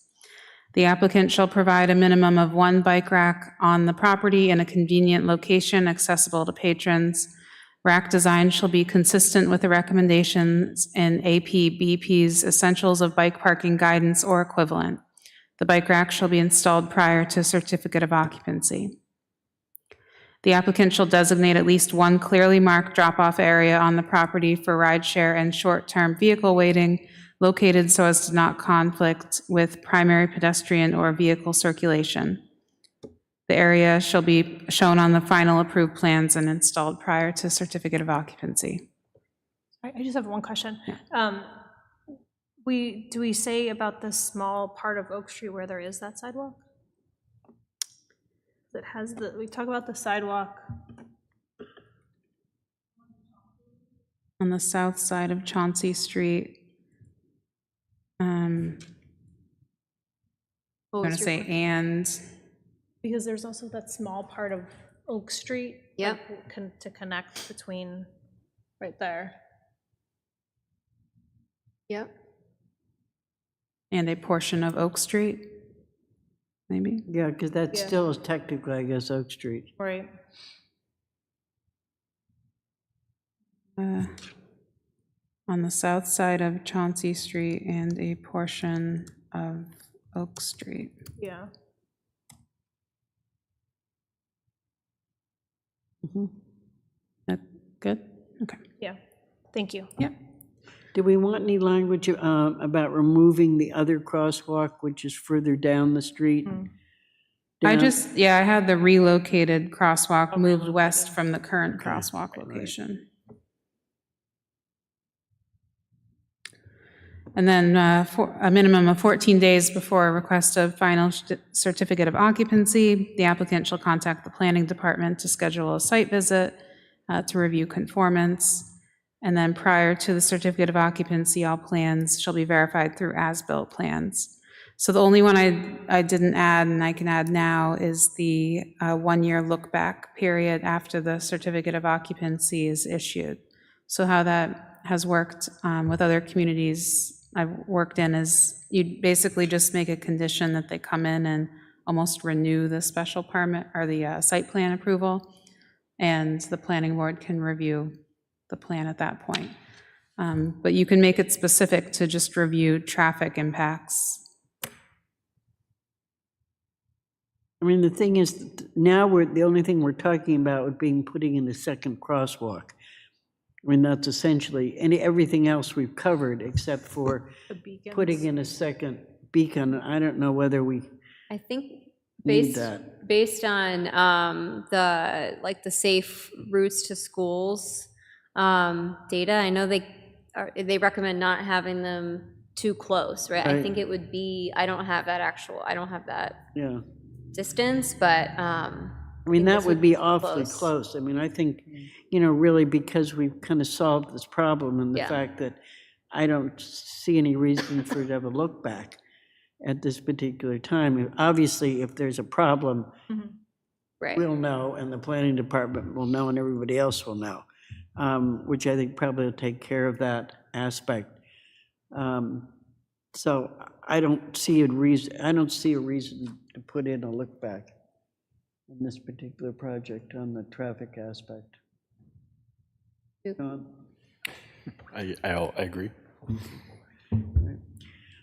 The applicant shall provide a minimum of 1 bike rack on the property in a convenient location accessible to patrons. Rack design shall be consistent with the recommendations in APBP's Essentials of Bike Parking Guidance or equivalent. The bike rack shall be installed prior to certificate of occupancy. The applicant shall designate at least one clearly marked drop-off area on the property for rideshare and short-term vehicle waiting, located so as to not conflict with primary pedestrian or vehicle circulation. The area shall be shown on the final approved plans and installed prior to certificate of occupancy. I just have one question. Do we say about the small part of Oak Street where there is that sidewalk? That has we talk about the sidewalk. On the south side of Chauncey Street. I'm going to say and. Because there's also that small part of Oak Street. Yep. Like, to connect between, right there. Yep. And a portion of Oak Street, maybe? Yeah, because that Yeah. still is technically, I guess, Oak Street. Right. On the south side of Chauncey Street and a portion of Oak Street. Yeah. That good? Okay. Yeah. Thank you. Yeah. Do we want any language about removing the other crosswalk, which is further down the street? I Down- I had the relocated crosswalk moved west from the current crosswalk location. And then for a minimum of 14 days before a request of final certificate of occupancy, the applicant shall contact the planning department to schedule a site visit to review conformance. And then prior to the certificate of occupancy, all plans shall be verified through as-built plans. So the only one I didn't add, and I can add now, is the 1-year look-back period after the certificate of occupancy is issued. So how that has worked with other communities I've worked in is you basically just make a condition that they come in and almost renew the special permit or the site plan approval, and the planning board can review the plan at that point. But you can make it specific to just review traffic impacts. I mean, the thing is, now the only thing we're talking about would being putting in a second crosswalk. I mean, that's essentially, everything else we've covered except for The beacons. putting in a second beacon. I don't know whether we I think need based that. based on the safe routes to schools data, I know they recommend not having them too close, right? I Right. think it would be, I don't have that Yeah. distance, but I mean, think that this would would be be awfully close. close. I mean, I think, really because we've kind of solved this problem and the Yeah. fact that I don't see any reason for it to have a look back at this particular time. Obviously, if there's a problem, right. we'll know, and the planning department will know, and everybody else will know, which I think probably will take care of that aspect. So I don't see a reason to put in a look back in this particular project on the traffic aspect. John? I agree, Right.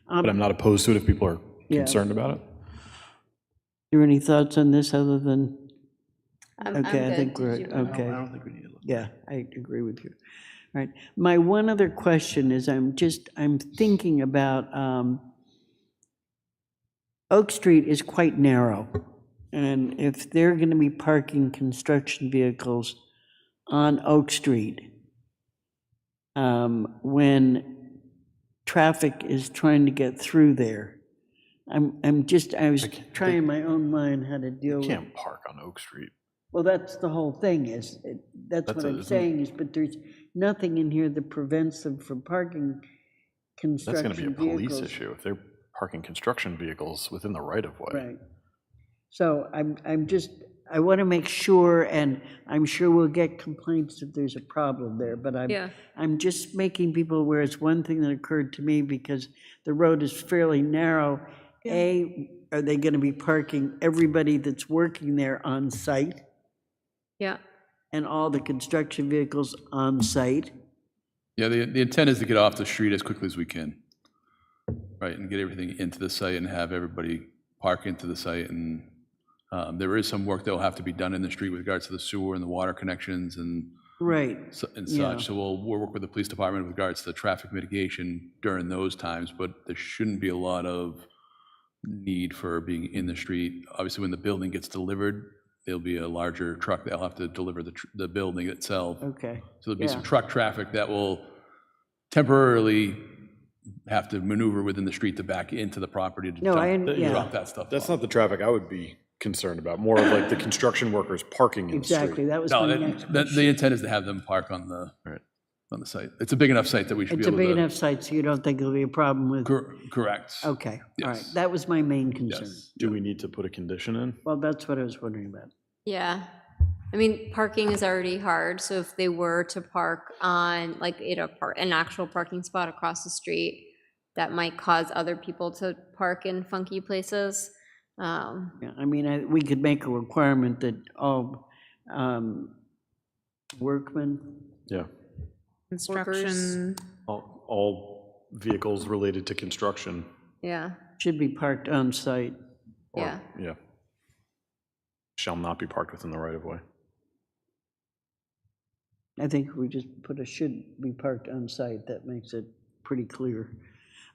but I'm not opposed to it if people are Yeah. concerned about it. There any thoughts on this other than, I'm okay, I good. think Did we're, you- okay. I don't think we need to look. Yeah, I agree with you. All right. My one other question is I'm thinking about, Oak Street is quite narrow. And if they're going to be parking construction vehicles on Oak Street, when traffic is trying to get through there, I was trying in my own mind how to deal You with. can't park on Oak Street. Well, that's the whole thing that's what I'm saying is, but there's nothing in here that prevents them from parking That's going to be a construction police vehicles. issue if they're parking construction vehicles within the right of way. Right. So I want to make sure, and I'm sure we'll get complaints if there's a problem there, but Yeah. I'm just making people aware. It's one thing that occurred to me because the road is fairly narrow. Are they going to be parking everybody that's working there on site Yeah. and all the construction vehicles on site? Yeah, the intent is to get off the street as quickly as we can, right, and get everything into the site and have everybody park into the site. And there is some work that will have to be done in the street with regards to the sewer and the water connections and Right. Yeah. such. So we'll work with the police department with regards to traffic mitigation during those times, but there shouldn't be a lot of need for being in the street. Obviously, when the building gets delivered, there'll be a larger truck that'll have to deliver the building itself. Okay. So there'll be some Yeah. truck traffic that will temporarily have to maneuver within the street to back into the property to No, yeah. drop that stuff That's off. not the traffic I would be concerned about, more of like the construction workers parking in the street. Exactly. That was No, my next the question. intent is to have them park on the site. It's a big enough site that we should be It's a able big to. enough site, so you don't think there'll be a problem with? Correct. Okay, all right. Yes. That was my main concern. Yes. Do we need to put a condition in? Well, that's what I was wondering about. Yeah. I mean, parking is already hard, so if they were to park on, like, an actual parking spot across the street, that might cause other people to park in funky places. Yeah, I mean, we could make a requirement that all workmen, Yeah. Construction, All vehicles related to construction. Yeah, should be parked on site. or- yeah. Yeah. Shall not be parked within the right of way. I think we just put a should be parked on site, that makes it pretty clear.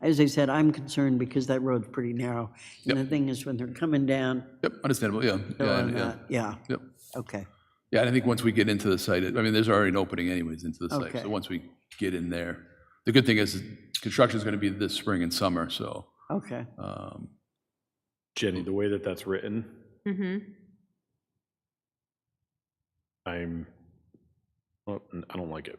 As I said, I'm concerned because that road's pretty narrow. And the thing is, when they're coming down, Yep, understandable, yeah. they're Yeah, on yeah. that, yeah, Yep. okay. Yeah, and I think once we get into the site, I mean, there's already an opening anyways into the site. Okay. So once we get in there, the good thing is construction is going to be this spring and summer, so. Okay, Jenny, the way that that's written, mm-hmm. well, I don't like it.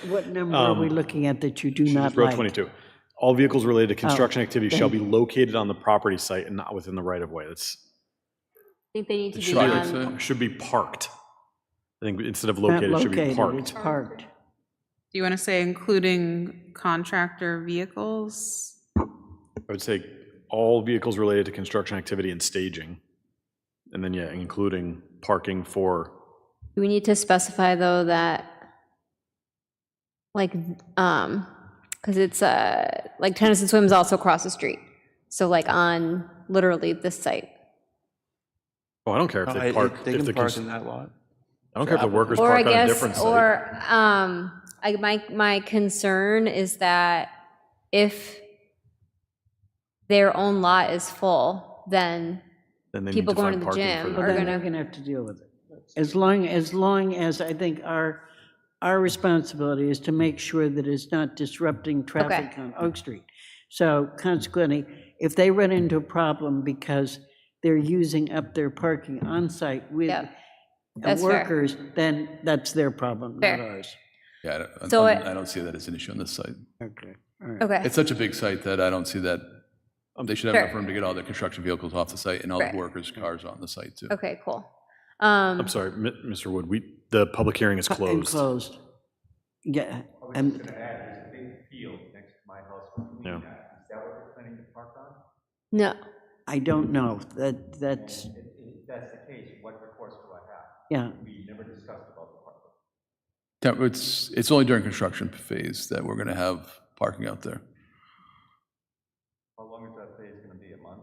what number are we looking at that you do not Row like? 22. All vehicles related to construction activities shall be located on the property site and not within the right of way. That's, I think they need to it be should be, on, like, should be parked. I think instead of Not located, it should be located, it's parked. parked. Do you want to say including contractor vehicles? I would say all vehicles related to construction activity and staging. And then, yeah, including parking for, do we need to specify, though, that, like, because it's, like, tennis and swim is also across the street, so, like, on literally this site. oh, I don't care if they park. They if can the park cons- in that lot. I don't care if the workers Or I park on a guess, different site. or, my concern is that if their own lot is full, then Then they need people going find to the parking for gym that. are Then gonna- they're gonna have to deal with it. As long as I think our responsibility is to make sure that it's not disrupting traffic on Oak Street. So consequently, if they run into a problem because they're using up their parking on site with Yep, that's fair. workers, then that's their problem, not Fair. ours. Yeah, So I don't see that as an issue on this site. Okay, all right. Okay, It's such a big site that I don't see that, they should have Fair. enough room to get all their construction vehicles off the site and all the Right. workers' cars on the site too. okay, cool. I'm sorry, Mr. Wood, the public hearing is And closed. closed. Yeah, and Yeah. No, I don't know, that's, If that's the case, what recourse do I have? yeah. We never discussed about the parking. It's only during construction phase that we're going to have parking out there. How long is that phase gonna be, a month,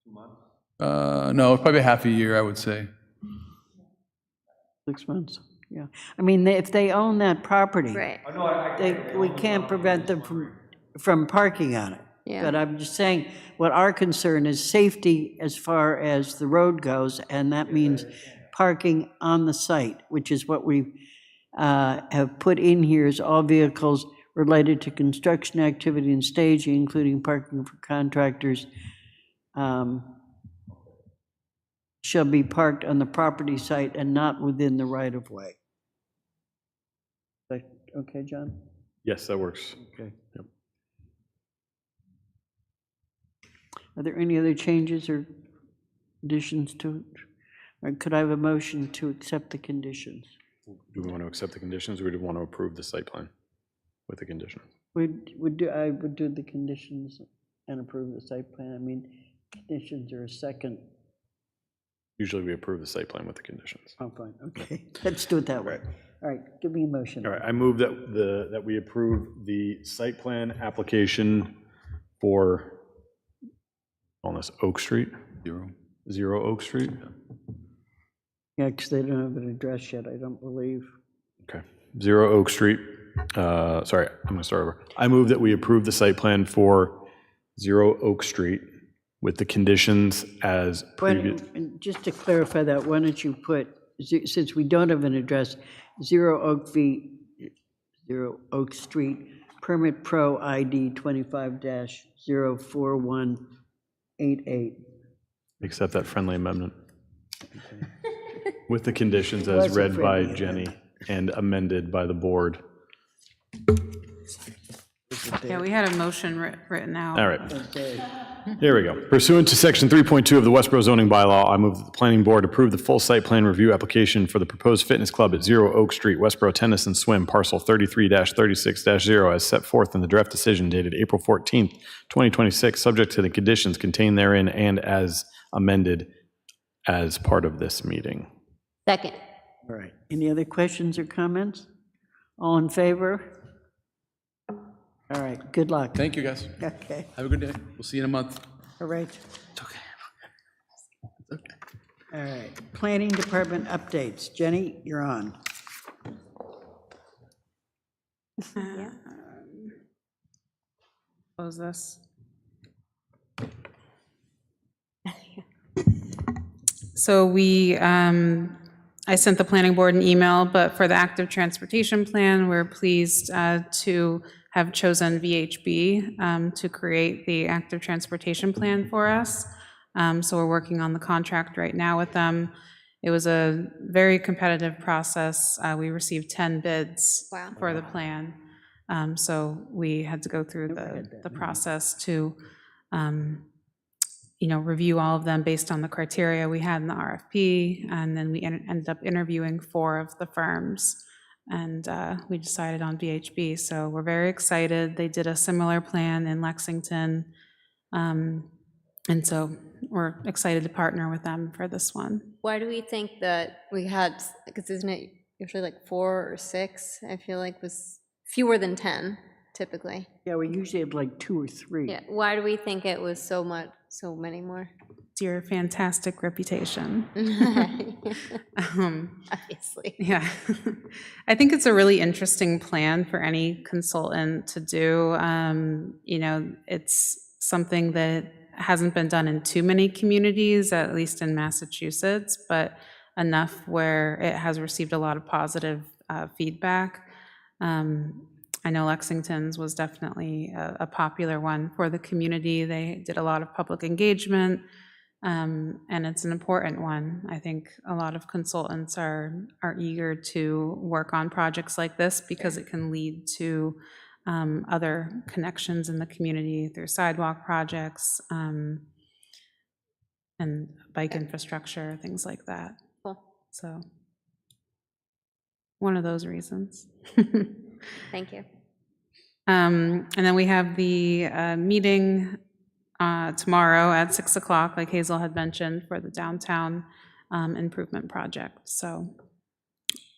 2 months? No, probably half a year, I would say. 6 months, yeah. I mean, if they own that property. right, Oh, no, We can't prevent them from parking on it. Yeah. But I'm just saying, what our concern is safety as far as the road goes, and that means parking on the site, which is what we have put in here, is all vehicles related to construction activity and staging, including parking for contractors, shall be parked on the property site and not within the right-of-way. Okay, John? Yes, that works. Okay. Yep. Are there any other changes or Conditions to, or could I have a motion to accept the conditions? Do we want to accept the conditions, or do we want to approve the site plan with the conditions? I would do the conditions and approve the site plan. I mean, conditions are a second. Usually we approve the site plan with the conditions. Oh, fine, okay. Let's do it that way. All right, give me a motion. All right, I move that we approve the site plan application for, on this Oak Street? 0 Oak Street? Yeah, because they don't have an address yet, I don't believe. Okay, 0 Oak Street. Sorry, I'm going to start over. I move that we approve the site plan for 0 Oak Street with the conditions as previous. And just to clarify that, why don't you put, since we don't have an address, 0 Oak Street, permit pro ID 25-04188. Accept that friendly amendment. With the conditions Was as a read by friendly Jenny and amended by the board. Yeah, we had a motion written out. All right. Okay. Here we go. Pursuant to Section 3.2 of the Westborough zoning bylaw, I move that the planning board approve the full site plan review application for the proposed fitness club at 0 Oak Street, Westborough Tennis and Swim, parcel 33-36-0, as set forth in the draft decision dated April 14th, 2026, subject to the conditions contained therein and as amended as part of this meeting. Second. All right, any other questions or comments? All in favor? All right, good luck. Thank you, guys. Okay, Have a good day. We'll see you in a month. all right. It's okay. It's okay. All right, planning department updates. Jenny, you're on. Close this. So I sent the planning board an email, but for the active transportation plan, we're pleased to have chosen VHB to create the active transportation plan for us. So we're working on the contract right now with them. It was a very competitive process. We received 10 bids Wow. for the plan. So we had to go through the process to review all of them based on the criteria we had in the RFP, and then we ended up interviewing 4 of the firms, and we decided on VHB. So we're very excited. They did a similar plan in Lexington, and so we're excited to partner with them for this one. Why do we think that we had, because isn't it usually like 4 or 6? I feel like was fewer than 10 typically. Yeah, we usually have like 2 or 3. Yeah, why do we think it was so many more? It's your fantastic reputation. Obviously. Yeah, I think it's a really interesting plan for any consultant to do. It's something that hasn't been done in too many communities, at least in Massachusetts, but enough where it has received a lot of positive feedback. I know Lexington's was definitely a popular one for the community. They did a lot of public engagement, and it's an important one. I think a lot of consultants are eager to work on projects like this because it can lead to other connections in the community through sidewalk projects and bike infrastructure, things like that. Cool. So one of those reasons. Thank you. And then we have the meeting tomorrow at 6 o'clock, like Hazel had mentioned, for the downtown improvement project. So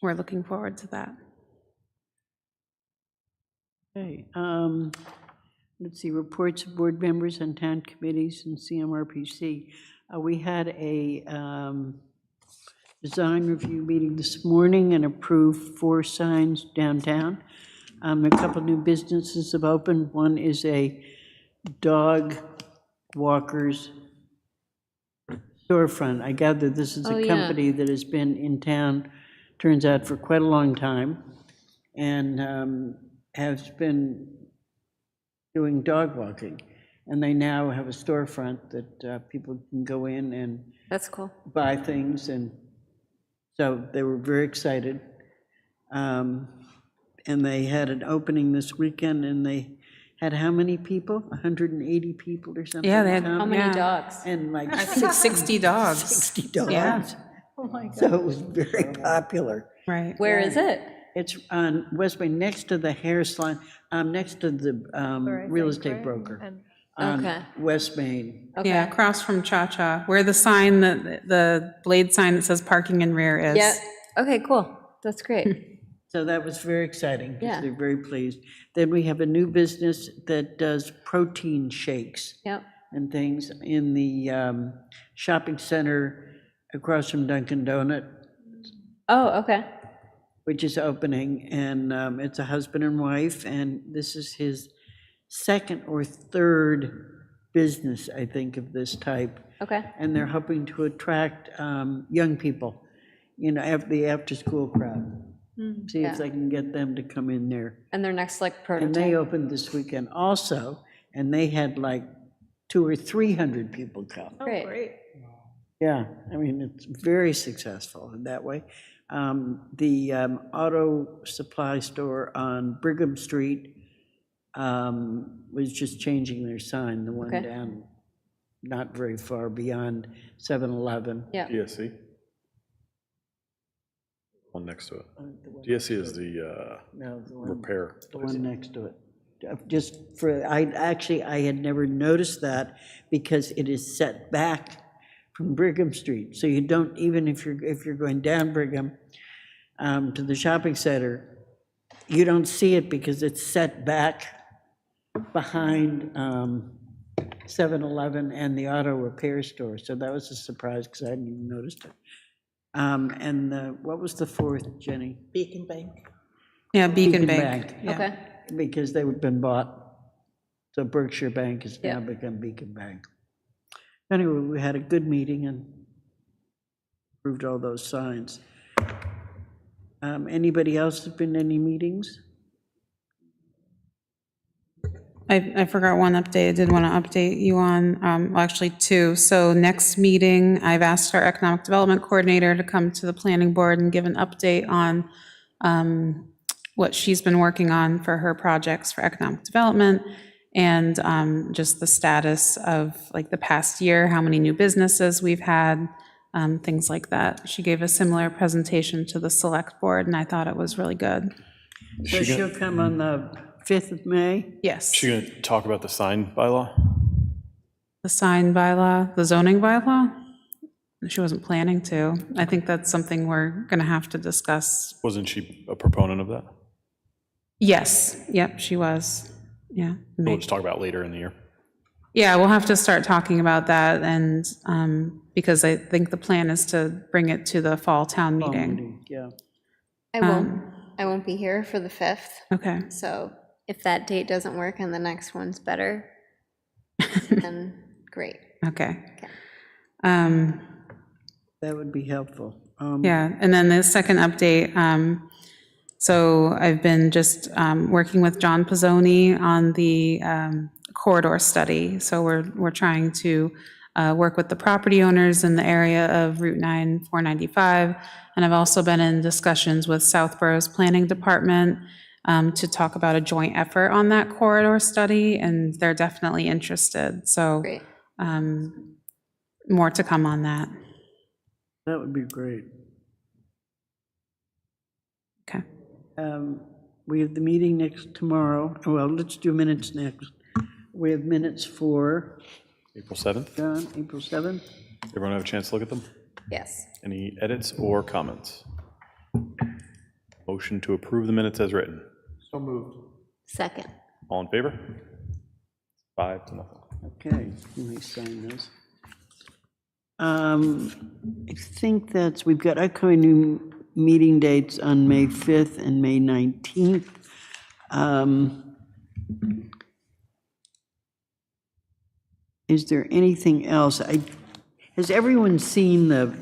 we're looking forward to that. Okay, let's see, reports of board members and town committees and CMRPC. We had a design review meeting this morning and approved 4 signs downtown. A couple new businesses have opened. One is a dog walker's storefront. I gather this is a company that has been in town, turns out, for quite a long time, and has been doing dog walking. And they now have a storefront that people can go in and That's cool. buy things, and so they were very excited. And they had an opening this weekend, and they had how many people? 180 people or something? Yeah, they had- Tom? How many Yeah. dogs? And like I think 60 dogs. 60 dogs. Yeah. So it was very popular. Right. Where is it? It's on Westborough, next to the hair salon, next to the real estate broker on Okay. West Main. Yeah, Okay. across from Cha-Cha, where the sign, the blade sign that says parking in rear is. Yep. Okay, cool. That's great. So that was very exciting, because Yeah. they're very pleased. Then we have a new business that does protein shakes Yep. and things in the shopping center across from Dunkin' Donut, Oh, okay. which is opening, and it's a husband and wife, and this is his second or third business, I think, of this type. Okay. And they're hoping to attract young people, the after-school crowd. See if Yeah. they can get them to come in there. And their next like And they prototype. opened this weekend also, and they had like 200 or 300 people come. Great. Yeah, I mean, it's very successful in that way. The auto supply store on Brigham Street was just changing their sign, the one Okay. down not very far beyond 7-Eleven. Yeah. DSC? One next to it. The one- DSC is the No, the one, repair. the one next to it. Just for, I had never noticed that, because it is set back from Brigham Street. So you don't, even if you're going down Brigham to the shopping center, you don't see it because it's set back behind 7-Eleven and the auto repair store. So that was a surprise, because I hadn't even noticed it. And what was the fourth, Jenny? Beacon Bank. Yeah, Beacon Beacon Bank. Bank. Yeah. Okay. Because they had been bought. So Berkshire Bank has now Yeah. become Beacon Bank. Anyway, we had a good meeting and approved all those signs. Anybody else have been to any meetings? I forgot one update I did want to update you on, well, actually two. So next meeting, I've asked our economic development coordinator to come to the planning board and give an update on what she's been working on for her projects for economic development, and just the status of like the past year, how many new businesses we've had, things like that. She gave a similar presentation to the select board, and I thought it was really good. So she'll come on the 5th of May? Yes. She going to talk about the sign bylaw? The sign bylaw, the zoning bylaw? She wasn't planning to. I think that's something we're going to have to discuss. Wasn't she a proponent of that? Yes, yep, she was. Yeah. We'll just talk about it later in the year. Yeah, we'll have to start talking about that, and because I think the plan is to bring it to the fall town meeting. Yeah. I won't be here for the 5th. Okay, So if that date doesn't work and the next one's better, then great. okay. That would be helpful. Yeah, and then the second update, so I've been just working with John Pizzoni on the corridor study. So we're trying to work with the property owners in the area of Route 9, 495. And I've also been in discussions with Southborough's Planning Department to talk about a joint effort on that corridor study, and they're definitely interested. So Great. more to come on that. That would be great. Okay. We have the meeting tomorrow. Well, let's do minutes next. We have minutes for, April 7th? John, April 7th. Everyone have a chance to look at them? Yes. Any edits or comments? Motion to approve the minutes as written. So moved. Second. All in favor? 5-0. Okay, let me sign those. I think we've got upcoming new meeting dates on May 5th and May 19th. Is there anything else? Has everyone seen the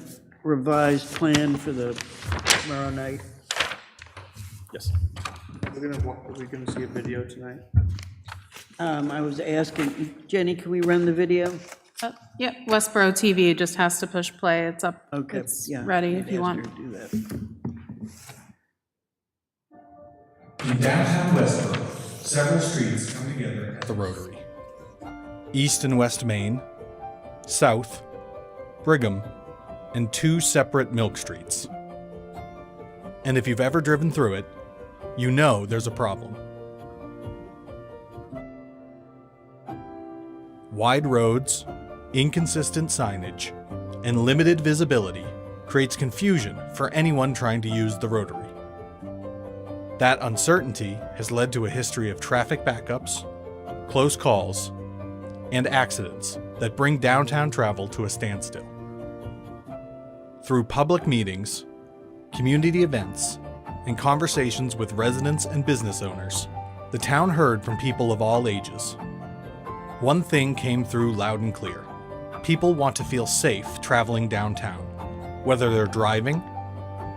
revised plan for the tomorrow night? Yes. Are we gonna see a video tonight? I was asking, Jenny, can we run the video? Yep, Westborough TV just has to push play. It's up. Okay, It's yeah. ready I'd if you ask want. her to do that. In downtown Westborough, several streets come together together at the Rotary. East and West Main, South, Brigham, and 2 separate Milk Streets. And if you've ever driven through it, you know there's a problem. Wide roads, inconsistent signage, and limited visibility creates confusion for anyone trying to use the Rotary. That uncertainty has led to a history of traffic backups, close calls, and accidents that bring downtown travel to a standstill. Through public meetings, community events, and conversations with residents and business owners, the town heard from people of all ages. One thing came through loud and clear. People want to feel safe traveling downtown, whether they're driving,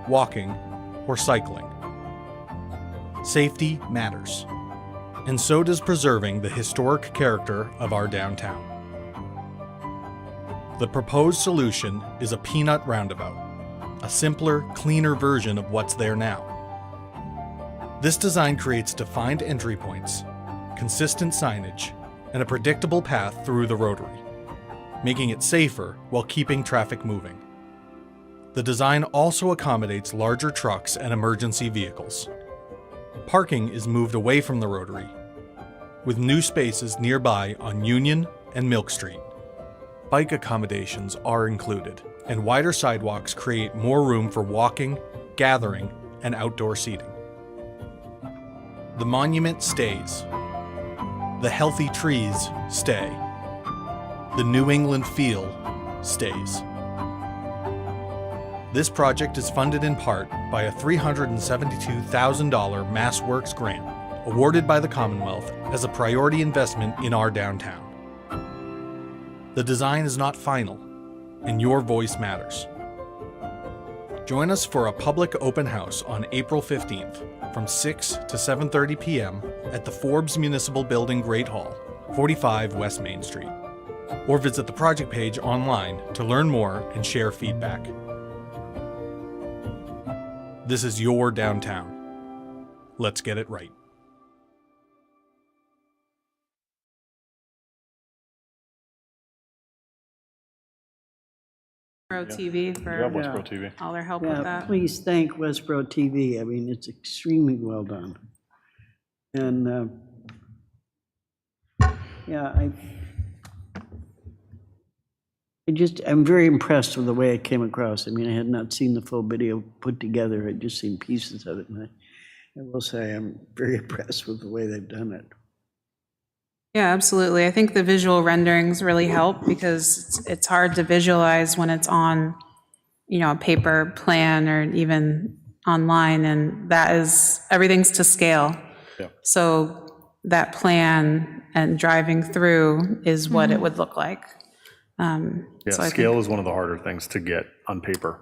walking, or cycling. Safety matters, and so does preserving the historic character of our downtown. The proposed solution is a peanut roundabout, a simpler, cleaner version of what's there now. This design creates defined entry points, consistent signage, and a predictable path through the Rotary, making it safer while keeping traffic moving. The design also accommodates larger trucks and emergency vehicles. Parking is moved away from the Rotary, with new spaces nearby on Union and Milk Street. Bike accommodations are included, and wider sidewalks create more room for walking, gathering, and outdoor seating. The monument stays. The healthy trees stay. The New England feel stays. This project is funded in part by a $372,000 MassWorks grant awarded by the Commonwealth as a priority investment in our downtown. The design is not final, and your voice matters. Join us for a public open house on April 15th from 6 to 7:30 p.m. at the Forbes Municipal Building Great Hall, 45 West Main Street. Or visit the project page online to learn more and share feedback. This is your downtown. Let's get it right. TV for Westborough TV. all their help with Yeah, that. please thank Westborough TV. I mean, it's extremely well done. And, yeah, I'm very impressed with the way it came across. I mean, I had not seen the full video put together. I'd just seen pieces of it. And I will say I'm very impressed with the way they've done it. Yeah, absolutely. I think the visual renderings really help because it's hard to visualize when it's on, a paper plan or even online, and that is, everything's to scale. Yeah. So that plan and driving through is what it would look like. So I Scale think is one of the harder things to get on paper.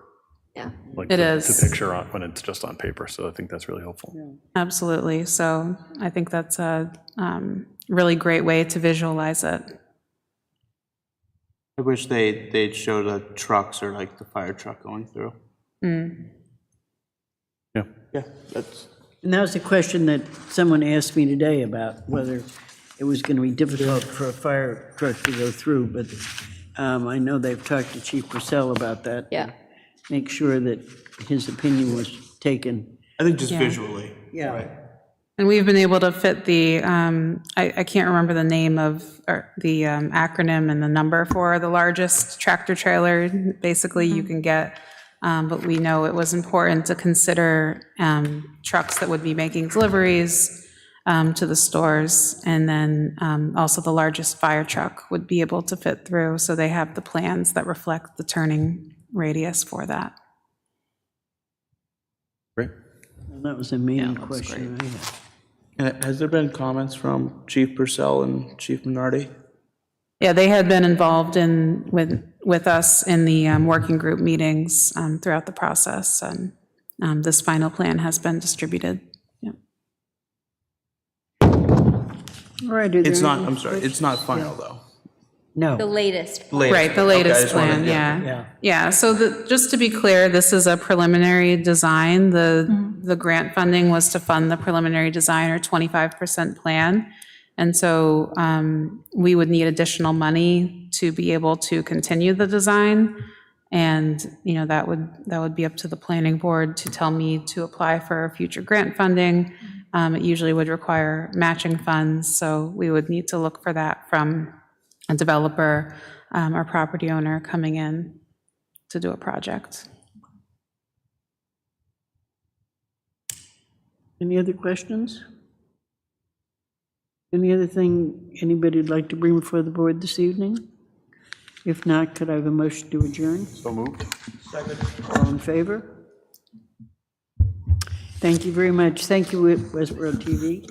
Yeah. Like It to is. picture on when it's just on paper. So I think that's really helpful. Absolutely. So I think that's a really great way to visualize it. I wish they'd show the trucks or like the fire truck going through. Yeah. Yeah, that's. And that was a question that someone asked me today about whether it was going to be difficult for a fire truck to go through, but I know they've talked to Chief Purcell about that. Yeah. Make sure that his opinion was taken. I think just Yeah. visually. Yeah. Right. And we've been able to fit the, I can't remember the name of the acronym and the number for the largest tractor trailer. Basically, you can get, but we know it was important to consider trucks that would be making deliveries to the stores. And then also the largest fire truck would be able to fit through. So they have the plans that reflect the turning radius for that. Great. And that was the main question I had. And has there been comments from Chief Purcell and Chief Minardi? Yeah, they had been involved with us in the working group meetings throughout the process, and this final plan has been distributed. Yeah. All right. It's not, I'm sorry, it's not final though. The No. latest. Right, the Okay, I latest just wanted- plan, yeah. Yeah. Yeah, so just to be clear, this is a preliminary design. The grant funding was to fund the preliminary design or 25% plan. And so we would need additional money to be able to continue the design. And, you know, that would be up to the planning board to tell me to apply for future grant funding. It usually would require matching funds, so we would need to look for that from a developer or property owner coming in to do a project. Any other questions? Any other thing anybody'd like to bring before the board this evening? If not, could I have a motion to adjourn? So moved. All in favor? Thank you very much. Thank you, Westborough TV.